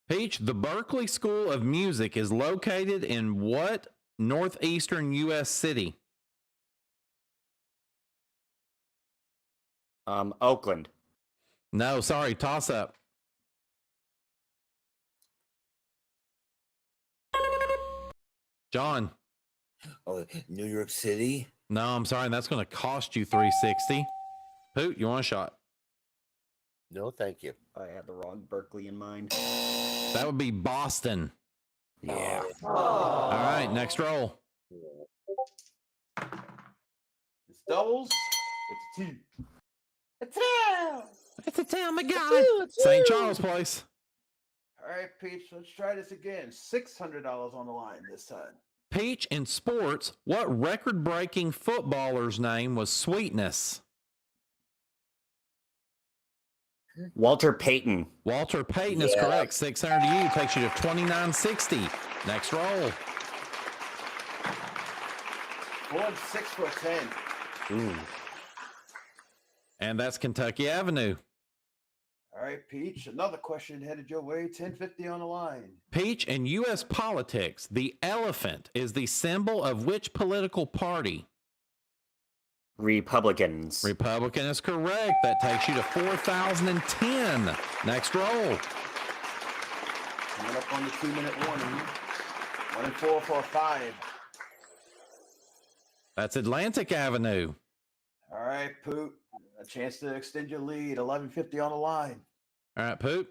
Peach, the Berkeley School of Music is located in what northeastern U.S. city? Oakland. No, sorry, toss up. John. Oh, New York City. No, I'm sorry. That's going to cost you $360. Poot, you want a shot? No, thank you. I had the wrong Berkeley in mind. That would be Boston. Yeah. All right, next roll. It's doubles. It's a T. It's a town, my God. St. Charles Place. All right, Peach, let's try this again. $600 on the line this time. Peach, in sports, what record-breaking footballer's name was Sweetness? Walter Payton. Walter Payton is correct. 600 to you. Takes you to 2960. Next roll. 4 and 6 for a 10. Ooh. And that's Kentucky Avenue. All right, Peach, another question headed your way. 1050 on the line. Peach, in U.S. politics, the elephant is the symbol of which political party? Republicans. Republican is correct. That takes you to 4,010. Next roll. Coming up on the 2-minute warning. 1 and 4 for a 5. That's Atlantic Avenue. All right, Poot, a chance to extend your lead. 1150 on the line. All right, Poot.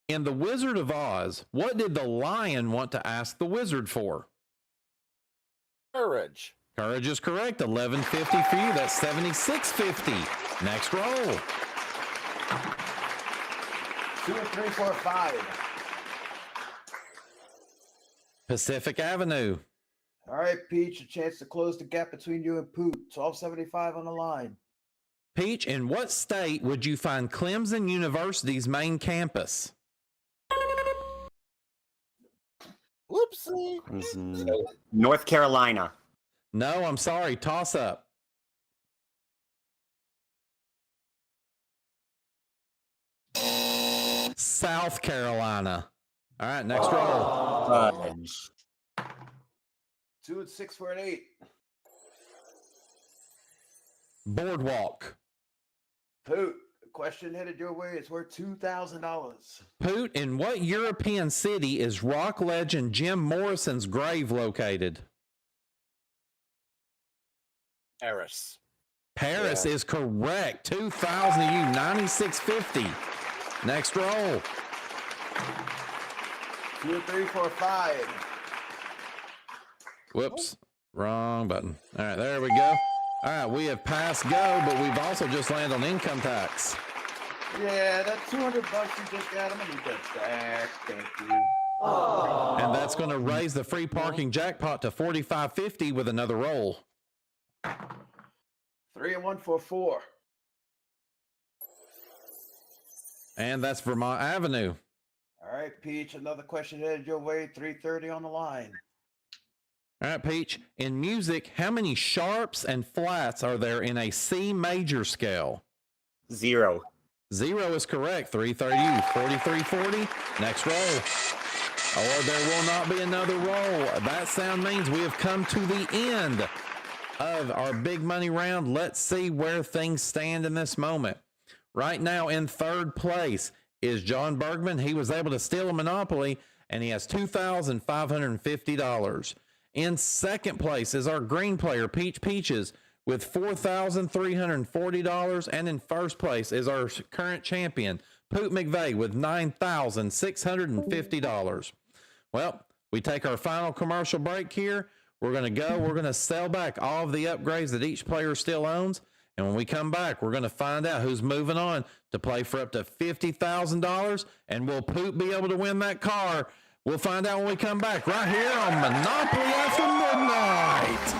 In The Wizard of Oz, what did the lion want to ask the wizard for? Courage. Courage is correct. 1150 for you. That's 7650. Next roll. 2 and 3 for a 5. Pacific Avenue. All right, Peach, a chance to close the gap between you and Poot. 1275 on the line. Peach, in what state would you find Clemson University's main campus? Whoopsie. North Carolina. No, I'm sorry. Toss up. South Carolina. All right, next roll. 2 and 6 for an 8. Boardwalk. Poot, a question headed your way. It's worth $2,000. Poot, in what European city is rock legend Jim Morrison's grave located? Paris. Paris is correct. 2,000 to you. 9650. Next roll. 2 and 3 for a 5. Whoops. Wrong button. All right, there we go. All right, we have passed go, but we've also just landed on income tax. Yeah, that $200 you just got, I'm gonna need that back. Thank you. And that's going to raise the free parking jackpot to $45.50 with another roll. 3 and 1 for a 4. And that's Vermont Avenue. All right, Peach, another question headed your way. 330 on the line. All right, Peach. In music, how many sharps and flats are there in a C major scale? 0. 0 is correct. 330, 4340. Next roll. Or there will not be another roll. That sound means we have come to the end of our big money round. Let's see where things stand in this moment. Right now in third place is John Bergman. He was able to steal a Monopoly, and he has $2,550. In second place is our green player, Peach Peaches, with $4,340. And in first place is our current champion, Poot McVay, with $9,650. Well, we take our final commercial break here. We're going to go. We're going to sell back all of the upgrades that each player still owns. And when we come back, we're going to find out who's moving on to play for up to $50,000. And will Poot be able to win that car? We'll find out when we come back right here on Monopoly After Midnight.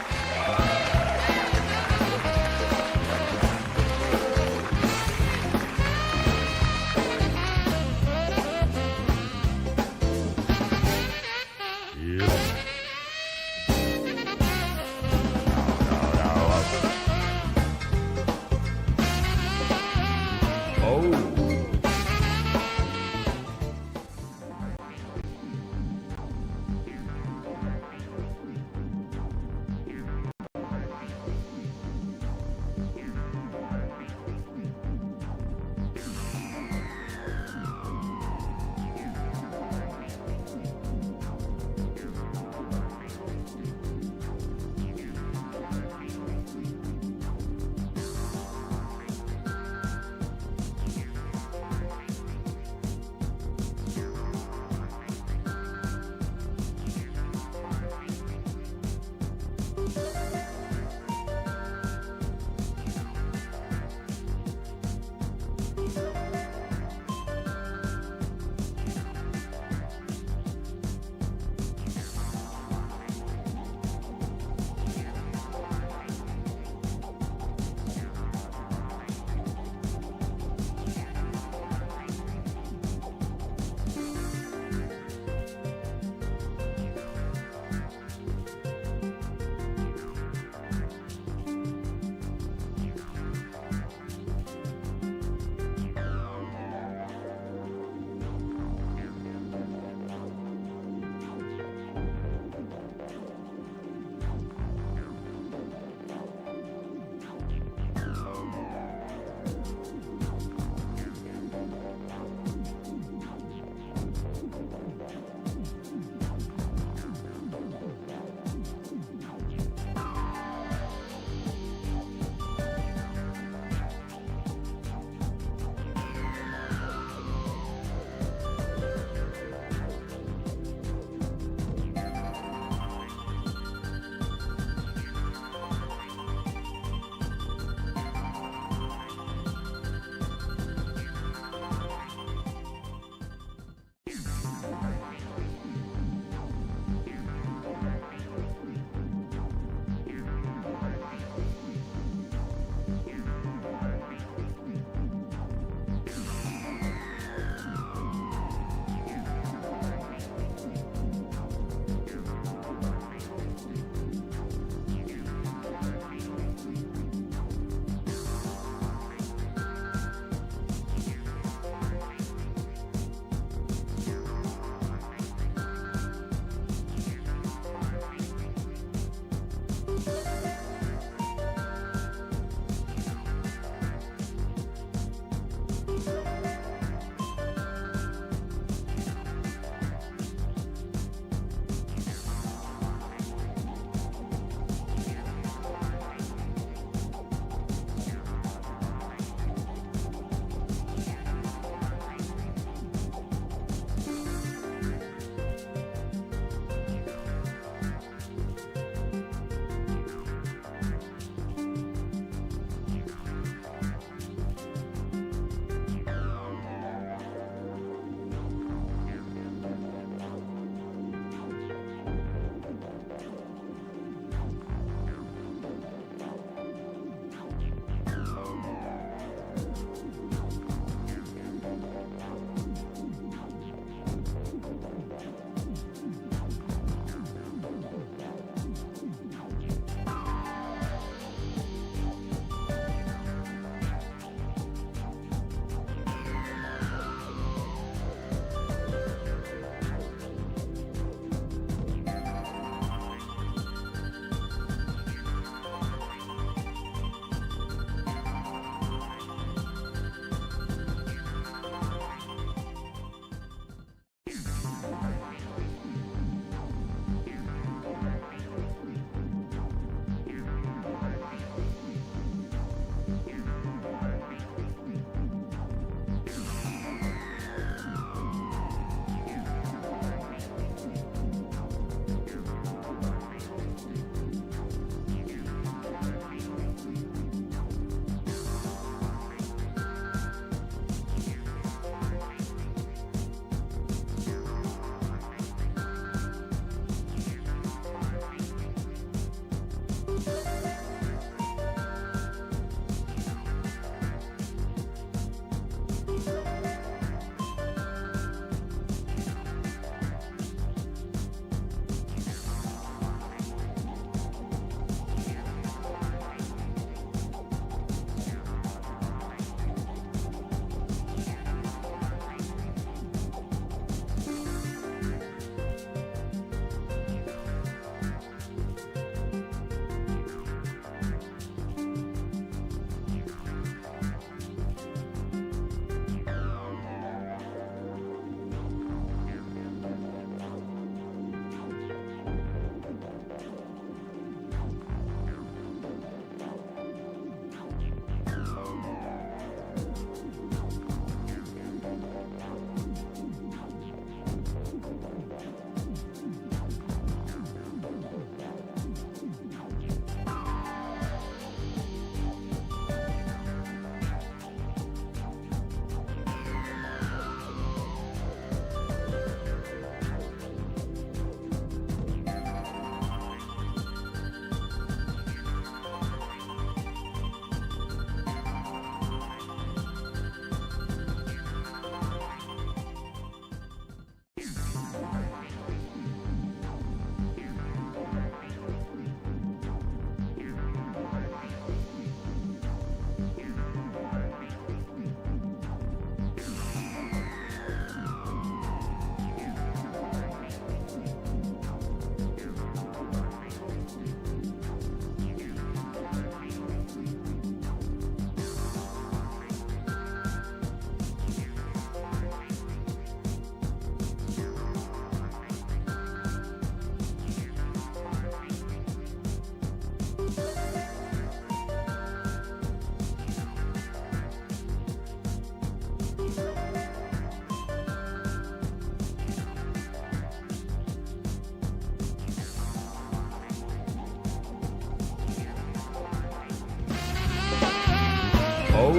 Oh.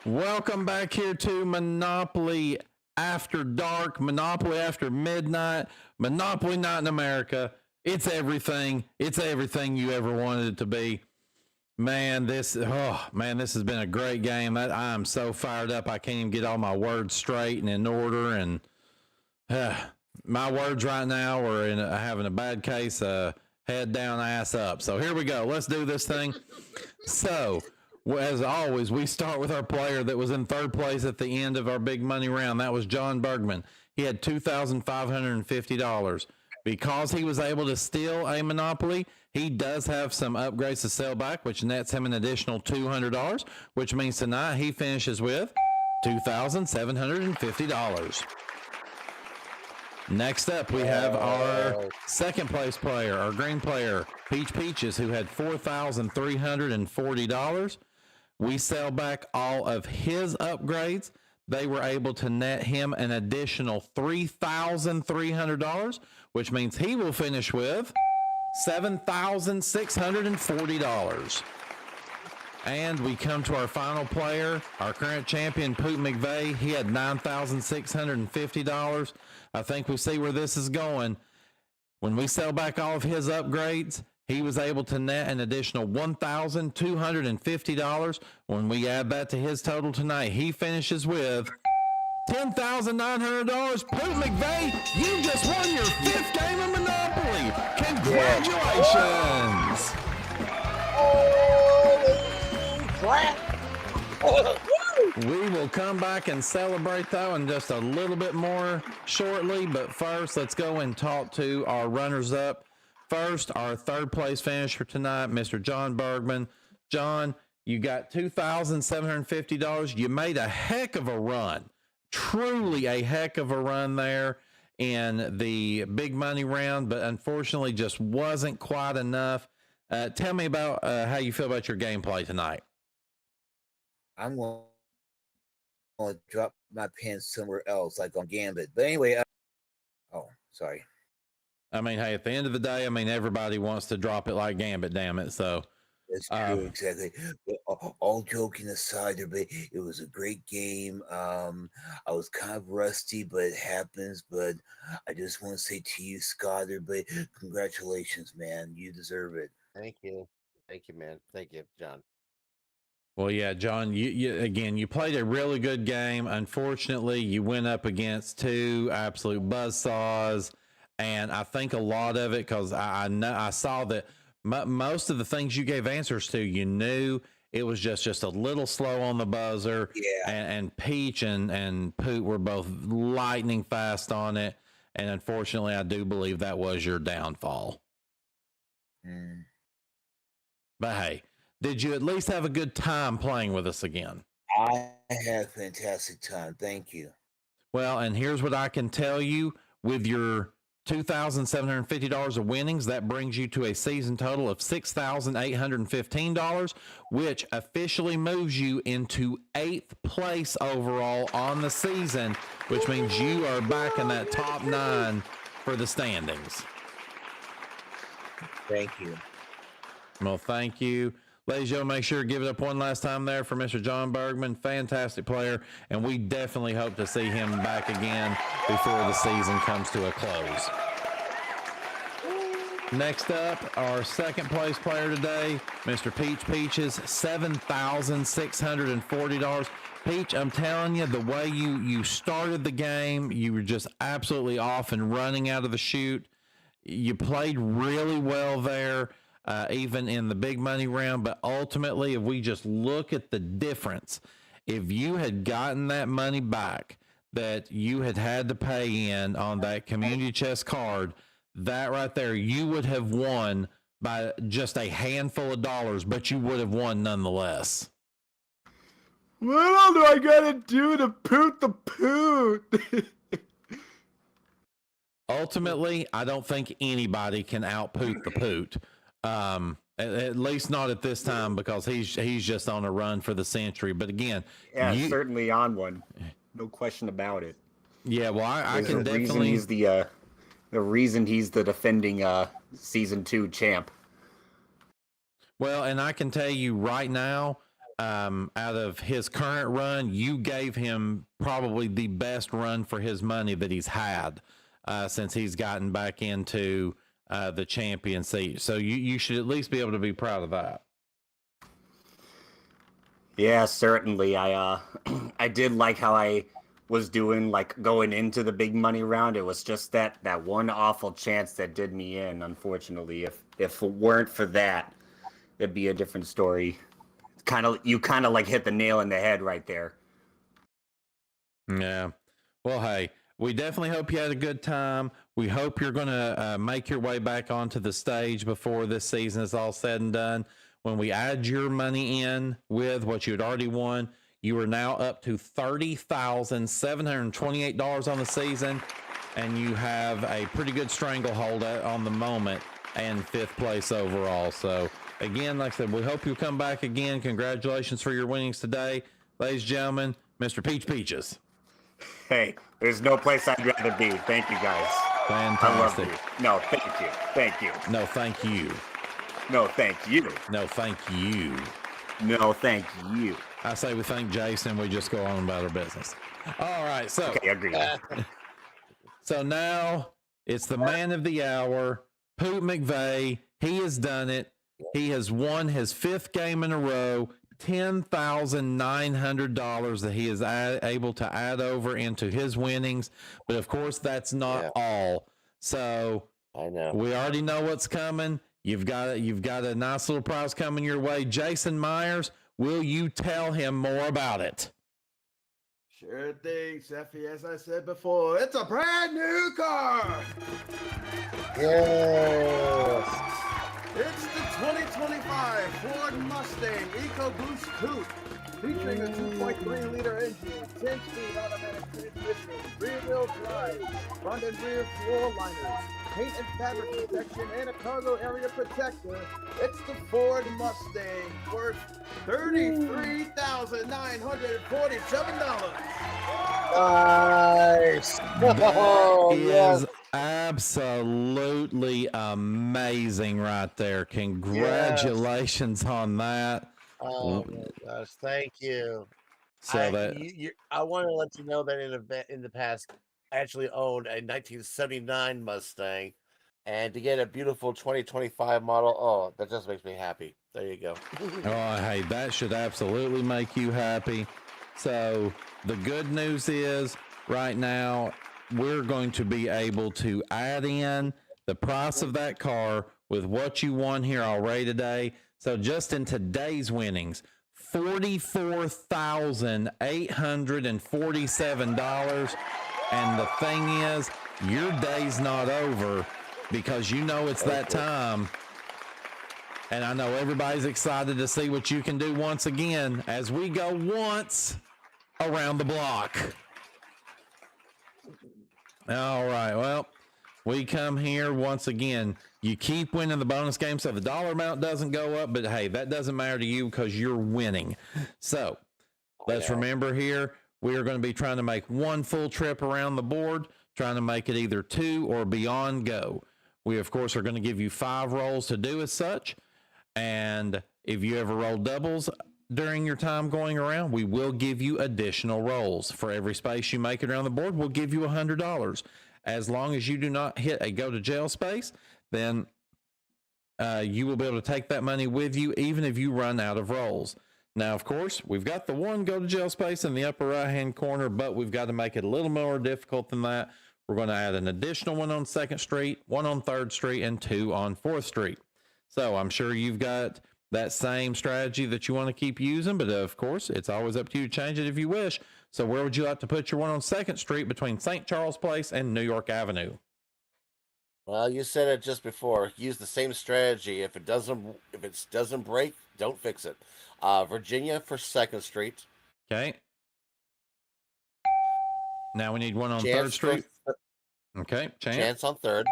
Welcome back here to Monopoly After Dark, Monopoly After Midnight, Monopoly Night in America. It's everything. It's everything you ever wanted it to be. Man, this has been a great game. I am so fired up. I can't even get all my words straight and in order. And my words right now are having a bad case of head down, ass up. So here we go. Let's do this thing. So, as always, we start with our player that was in third place at the end of our big money round. That was John Bergman. He had $2,550. Because he was able to steal a Monopoly, he does have some upgrades to sell back, which nets him an additional $200, which means tonight he finishes with $2,750. Next up, we have our second place player, our green player, Peach Peaches, who had $4,340. We sell back all of his upgrades. They were able to net him an additional $3,300, which means he will finish with $7,640. And we come to our final player, our current champion, Poot McVay. He had $9,650. I think we see where this is going. When we sell back all of his upgrades, he was able to net an additional $1,250. When we add that to his total tonight, he finishes with $10,900. Poot McVay, you just won your 5th game of Monopoly. Congratulations. We will come back and celebrate that one just a little bit more shortly. But first, let's go and talk to our runners-up. First, our third place finisher tonight, Mr. John Bergman. John, you got $2,750. You made a heck of a run. Truly a heck of a run there in the big money round, but unfortunately just wasn't quite enough. Tell me about how you feel about your gameplay tonight. I'm going to drop my pen somewhere else, like on Gambit. But anyway, sorry. I mean, hey, at the end of the day, I mean, everybody wants to drop it like Gambit, damn it. So that's true, exactly. But all joking aside, it was a great game. I was kind of rusty, but it happens. But I just want to say to you, Scott, everybody, congratulations, man. You deserve it. Thank you, man. Thank you, John. Well, yeah, John, you played a really good game. Unfortunately, you went up against two absolute buzzsaws. And I think a lot of it, because I saw that most of the things you gave answers to, you knew it was just a little slow on the buzzer. Yeah. And Peach and Poot were both lightning fast on it. And unfortunately, I do believe that was your downfall. Mm. But hey, did you at least have a good time playing with us again? I had a fantastic time. Thank you. Well, and here's what I can tell you. With your $2,750 of winnings, that brings you to a season total of $6,815, which officially moves you into 8th place overall on the season, which means you are back in that top 9 for the standings. Thank you. Well, thank you. Ladies and gentlemen, make sure to give it up one last time there for Mr. John Bergman. Fantastic player, and we definitely hope to see him back again before the season comes to a close. Next up, our second place player today, Mr. Peach Peaches, $7,640. Peach, I'm telling you, the way you started the game, you were just absolutely off and running out of the chute. You played really well there. Even in the big money round, but ultimately, if we just look at the difference, if you had gotten that money back that you had to pay in on that community chest card, that right there, you would have won by just a handful of dollars, but you would have won nonetheless. What all do I gotta do to Poot the Poot? Ultimately, I don't think anybody can out-Poot the Poot. At least not at this time, because he's just on a run for the century. But again, yeah, certainly on one, no question about it. Yeah, well, I can definitely. He's the reason he's the defending season 2 champ. Well, and I can tell you right now, out of his current run, you gave him probably the best run for his money that he's had since he's gotten back into the champion seat. So you should at least be able to be proud of that. Yeah, certainly. I I did like how I was doing, like going into the big money round. It was just that one awful chance that did me in. Unfortunately, if it weren't for that, it'd be a different story. You kind of like hit the nail in the head right there. Yeah. Well, hey, we definitely hope you had a good time. We hope you're going to make your way back onto the stage before this season is all said and done. When we add your money in with what you had already won, you are now up to $30,728 on the season, and you have a pretty good stranglehold on the moment and 5th place overall. So, again, like I said, we hope you'll come back again. Congratulations for your winnings today. Ladies and gentlemen, Mr. Peach Peaches. Hey, there's no place I'd rather be. Thank you, guys. Fantastic. I love you. No, thank you. Thank you. No, thank you. No, thank you. No, thank you. No, thank you. I say we thank Jason. We just go on about our business. All right. So, okay, agreed. So now it's the man of the hour, Poot McVay. He has done it. He has won his 5th game in a row, $10,900 that he is able to add over into his winnings. But of course, that's not all. So I know we already know what's coming. You've got a nice little prize coming your way. Jason Myers, will you tell him more about it? Sure thing, Seffy. As I said before, it's a brand new car. Yes. It's the 2025 Ford Mustang EcoBoost Coupe, featuring a 2.3-liter engine, 10-speed automatic transmission, rear-wheel drive, front and rear floor liners, paint and fabric protection, and a cargo area protector. It's the Ford Mustang, worth $33,947. Nice. Oh, Is absolutely amazing right there. Congratulations on that. Oh my gosh, thank you. So I want to let you know that in the past, I actually owned a 1979 Mustang, and to get a beautiful 2025 model, oh, that just makes me happy. There you go. Oh, hey, that should absolutely make you happy. So the good news is right now we're going to be able to add in the price of that car with what you won here already today. So just in today's winnings, $44,847. And the thing is, your day's not over, because you know it's that time. And I know everybody's excited to see what you can do once again as we go once around the block. All right. Well, we come here once again. You keep winning the bonus game, so the dollar amount doesn't go up, but hey, that doesn't matter to you because you're winning. So let's remember here, we are going to be trying to make one full trip around the board, trying to make it either 2 or beyond go. We, of course, are going to give you 5 rolls to do as such. And if you ever roll doubles during your time going around, we will give you additional rolls. For every space you make it around the board, we'll give you $100. As long as you do not hit a go to jail space, then you will be able to take that money with you, even if you run out of rolls. Now, of course, we've got the 1 go to jail space in the upper right-hand corner, but we've got to make it a little more difficult than that. We're going to add an additional 1 on 2nd Street, 1 on 3rd Street, and 2 on 4th Street. So I'm sure you've got that same strategy that you want to keep using, but of course, it's always up to you to change it if you wish. So where would you like to put your 1 on 2nd Street between St. Charles Place and New York Avenue? Well, you said it just before. Use the same strategy. If it doesn't break, don't fix it. Virginia for 2nd Street. Okay. Now we need 1 on 3rd Street. Okay. Chance on 3rd.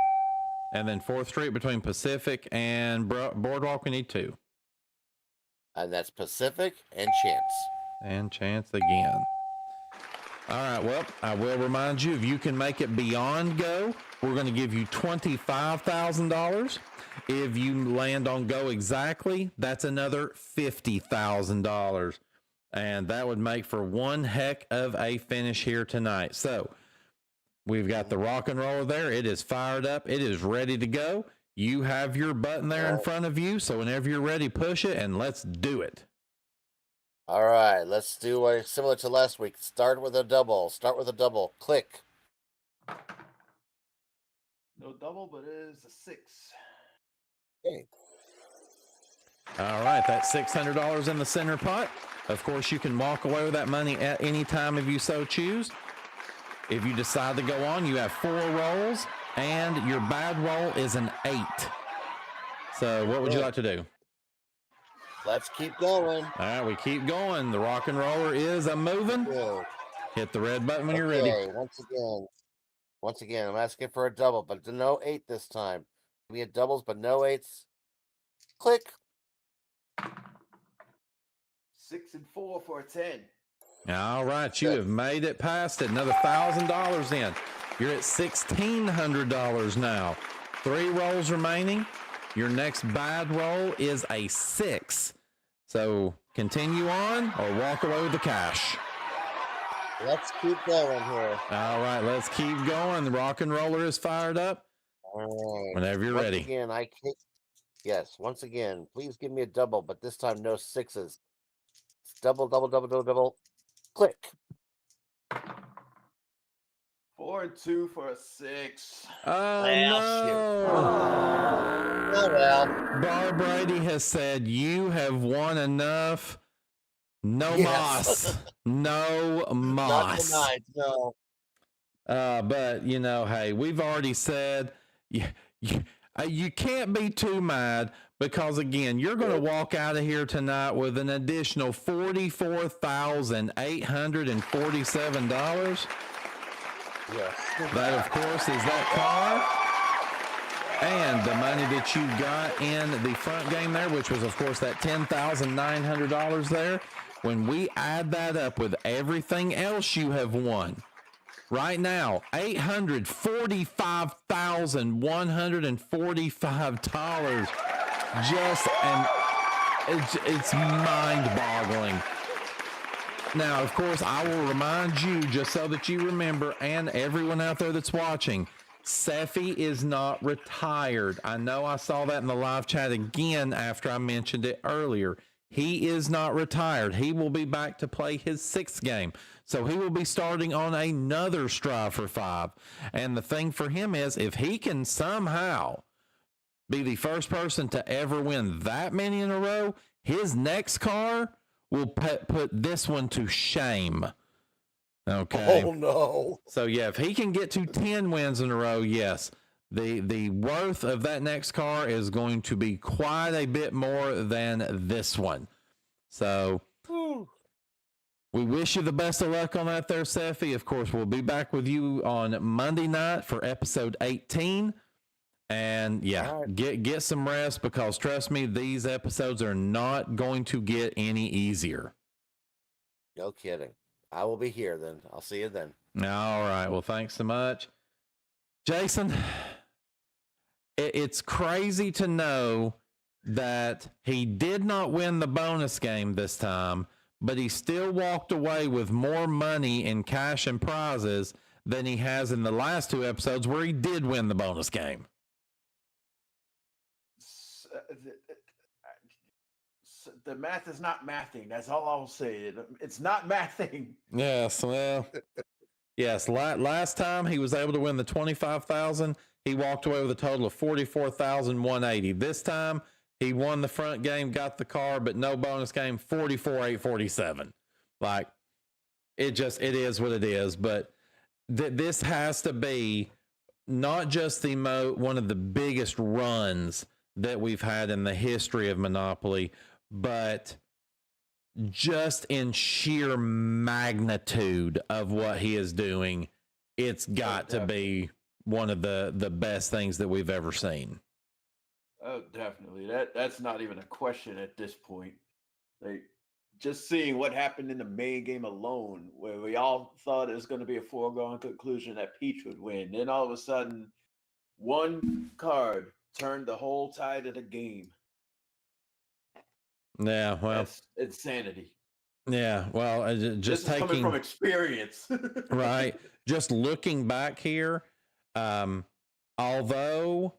And then 4th Street between Pacific and Boardwalk, we need 2. And that's Pacific and Chance. And Chance again. All right, well, I will remind you, if you can make it beyond go, we're going to give you $25,000. If you land on go exactly, that's another $50,000. And that would make for one heck of a finish here tonight. So we've got the rock and roller there. It is fired up. It is ready to go. You have your button there in front of you. So whenever you're ready, push it and let's do it. All right, let's do a similar to last week. Start with a double. Click. No double, but it is a 6. Okay. All right, that's $600 in the center pot. Of course, you can walk away with that money at any time if you so choose. If you decide to go on, you have 4 rolls, and your bad roll is an 8. So what would you like to do? Let's keep going. All right, we keep going. The rock and roller is a moving. Good. Hit the red button when you're ready. Once again, I'm asking for a double, but no 8 this time. Give me a doubles, but no 8s. Click. 6 and 4 for a 10. All right, you have made it past it. Another $1,000 in. You're at $1,600 now. 3 rolls remaining. Your next bad roll is a 6. So continue on or walk away with the cash. Let's keep going here. All right, let's keep going. The rock and roller is fired up. All right. Whenever you're ready. Once again, please give me a double, but this time no 6s. It's double. Click. 4 and 2 for a 6. Oh, no. Oh, well. Bar Brady has said you have won enough. No Yes. moss. No Not moss. tonight, no. But, hey, we've already said you can't be too mad because, again, you're going to walk out of here tonight with an additional $44,847. Yes. That, of course, is that car and the money that you got in the front game there, which was, of course, that $10,900 there. When we add that up with everything else you have won, right now, $845,145. It's mind-boggling. Now, of course, I will remind you, just so that you remember, and everyone out there that's watching, Seffi is not retired. I know I saw that in the live chat again after I mentioned it earlier. He is not retired. He will be back to play his 6th game. So he will be starting on another Strive for 5. And the thing for him is, if he can somehow be the first person to ever win that many in a row, his next car will put this one to shame. Okay. Oh, no. So, yeah, if he can get to 10 wins in a row, yes, the worth of that next car is going to be quite a bit more than this one. So, we wish you the best of luck on that there, Seffi. Of course, we'll be back with you on Monday night for episode 18. And get some rest because trust me, these episodes are not going to get any easier. No kidding. I will be here then. I'll see you then. All right. Well, thanks so much. Jason, it's crazy to know that he did not win the bonus game this time, but he still walked away with more money in cash and prizes than he has in the last 2 episodes where he did win the bonus game. The math is not mathing. That's all I'll say. It's not mathing. Yes, well, yes. Last time he was able to win the 25,000. He walked away with a total of 44,180. This time he won the front game, got the car, but no bonus game. 44,847. Like it is what it is. But this has to be not just one of the biggest runs that we've had in the history of Monopoly, but just in sheer magnitude of what he is doing, it's got to be one of the best things that we've ever seen. Oh, definitely. That's not even a question at this point. just seeing what happened in the main game alone, where we all thought it was going to be a foregone conclusion that Peach would win. Then all of a sudden, one card turned the whole tide of the game. Yeah, well, That's insanity. yeah, well, just This is taking coming from experience. right, just looking back here, although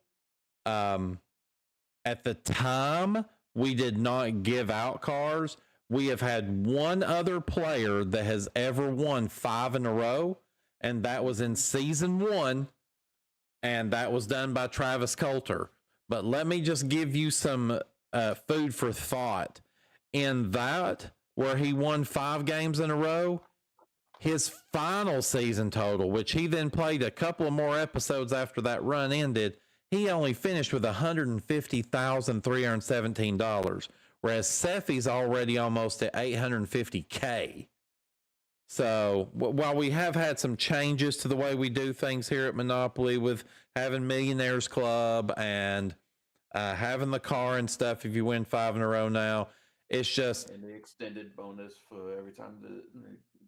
at the time we did not give out cars, we have had one other player that has ever won 5 in a row, and that was in season 1, and that was done by Travis Coulter. But let me just give you some food for thought. In that, where he won 5 games in a row, his final season total, which he then played a couple of more episodes after that run ended, he only finished with $150,317, whereas Seffi's already almost at $850K. So while we have had some changes to the way we do things here at Monopoly with having Millionaires Club and having the car and stuff if you win 5 in a row now, it's just... And the extended bonus for every time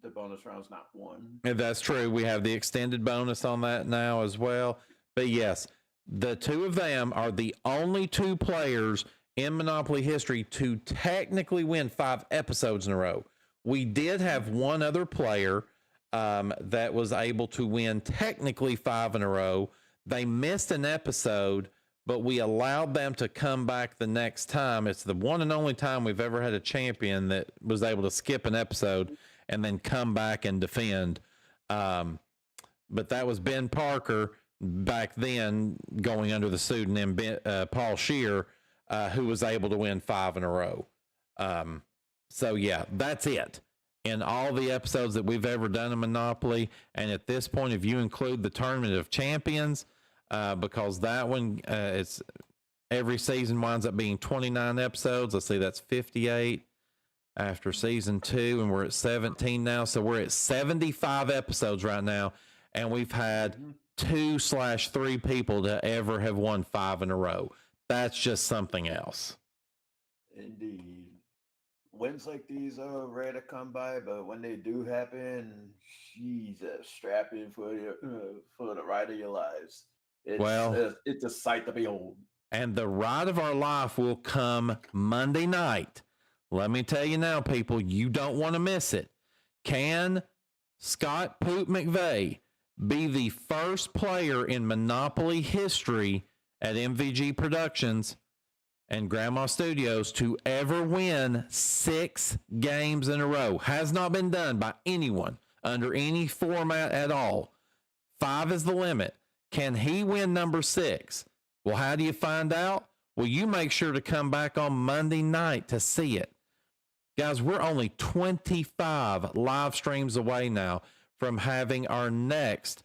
the bonus round's not won. That's true. We have the extended bonus on that now as well. But yes, the two of them are the only 2 players in Monopoly history to technically win 5 episodes in a row. We did have one other player that was able to win technically 5 in a row. They missed an episode, but we allowed them to come back the next time. It's the one and only time we've ever had a champion that was able to skip an episode and then come back and defend. But that was Ben Parker back then, going under the pseudonym Paul Scheer, who was able to win 5 in a row. So yeah, that's it. In all the episodes that we've ever done in Monopoly, and at this point, if you include the Tournament of Champions, because that one, it's every season winds up being 29 episodes. Let's see, that's 58 after season 2, and we're at 17 now. So we're at 75 episodes right now, and we've had 2/3 people to ever have won 5 in a row. That's just something else. Indeed. Wins like these are rare to come by, but when they do happen, Jesus, strap in for the ride of your lives. It's a sight to behold. And the ride of our life will come Monday night. Let me tell you now, people, you don't want to miss it. Can Scott Poot McVay be the first player in Monopoly history at MVG Productions and Grandma Studios to ever win 6 games in a row? Has not been done by anyone under any format at all. 5 is the limit. Can he win number 6? Well, how do you find out? Well, you make sure to come back on Monday night to see it. Guys, we're only 25 live streams away now from having our next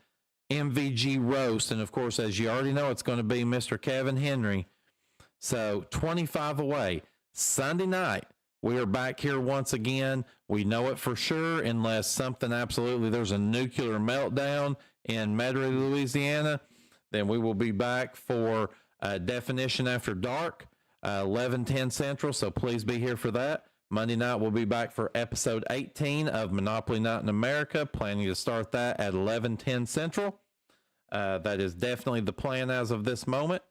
MVG roast. And of course, as you already know, it's going to be Mr. Kevin Henry. So 25 away. Sunday night, we are back here once again. We know it for sure, unless something absolutely, there's a nuclear meltdown in Metairie, Louisiana, then we will be back for Definition After Dark, 11:10 Central. So please be here for that. Monday night, we'll be back for episode 18 of Monopoly Night in America, planning to start that at 11:10 Central. That is definitely the plan as of this moment.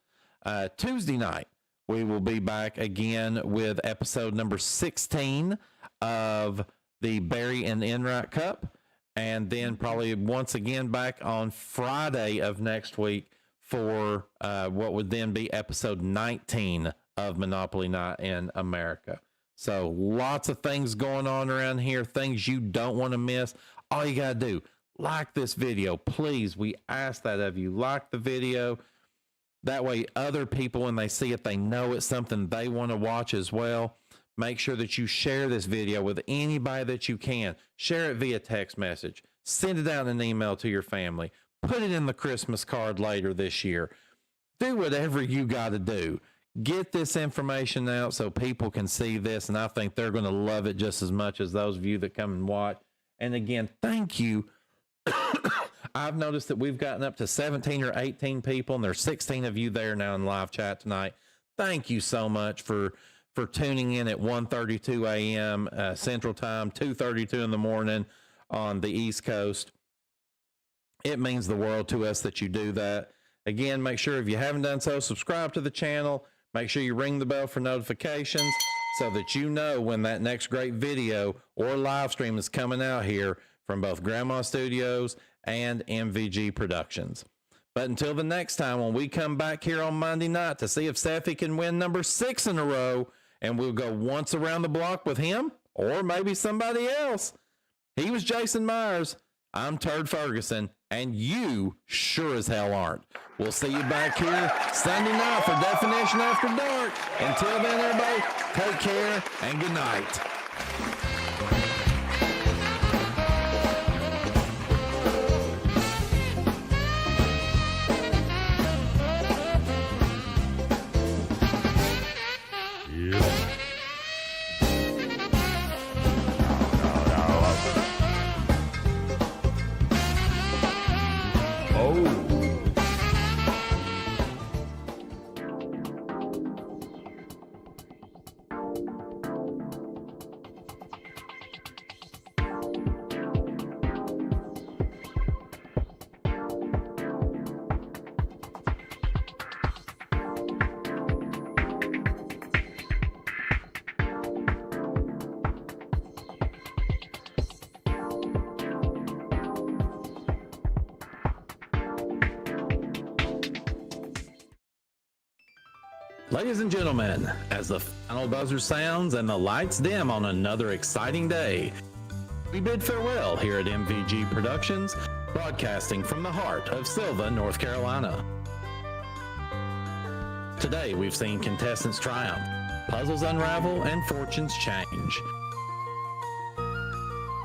Tuesday night, we will be back again with episode number 16 of the Barry and Enright Cup. And then probably once again back on Friday of next week for what would then be episode 19 of Monopoly Night in America. So lots of things going on around here, things you don't want to miss. All you got to do, like this video. Please, we ask that of you. Like the video. That way other people, when they see it, they know it's something they want to watch as well. Make sure that you share this video with anybody that you can. Share it via text message. Send it out in an email to your family. Put it in the Christmas card later this year. Do whatever you got to do. Get this information out so people can see this, and I think they're going to love it just as much as those of you that come and watch. And again, thank you. I've noticed that we've gotten up to 17 or 18 people, and there's 16 of you there now in live chat tonight. Thank you so much for for tuning in at 1:32 a.m. Central Time, 2:32 in the morning on the East Coast. It means the world to us that you do that. Again, make sure if you haven't done so, subscribe to the channel. Make sure you ring the bell for notifications so that you know when that next great video or live stream is coming out here from both Grandma Studios and MVG Productions. But until the next time, when we come back here on Monday night to see if Seffi can win number 6 in a row, and we'll go once around the block with him or maybe somebody else. He was Jason Myers. I'm Turd Ferguson, and you sure as hell aren't. We'll see you back here Sunday night for Definition After Dark. Until then, everybody, take care and good night. Ladies and gentlemen, as the final buzzer sounds and the lights dim on another exciting day, we bid farewell here at MVG Productions, broadcasting from the heart of Silva, North Carolina. Today we've seen contestants triumph, puzzles unravel, and fortunes change.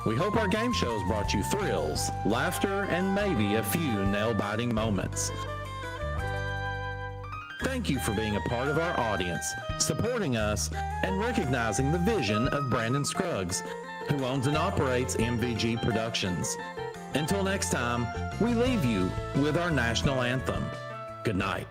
We hope our game shows brought you thrills, laughter, and maybe a few nail-biting moments. Thank you for being a part of our audience, supporting us, and recognizing the vision of Brandon Scruggs, who owns and operates MVG Productions. Until next time, we leave you with our national anthem. Good night.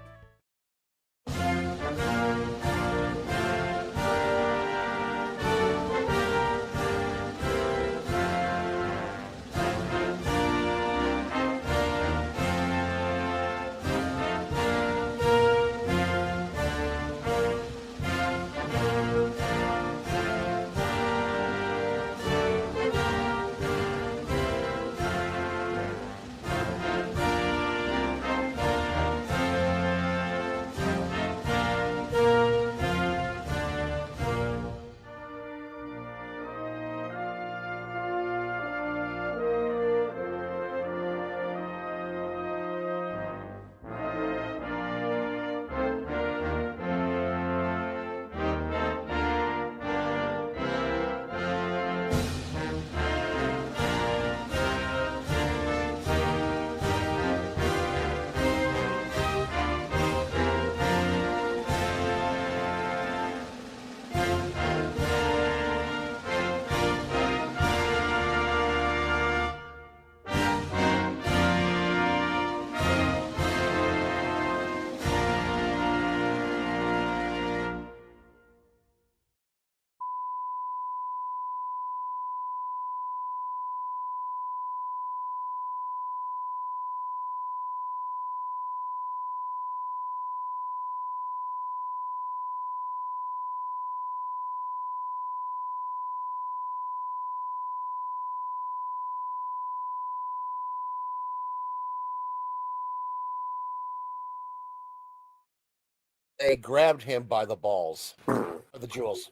They grabbed him by the balls, or the jewels.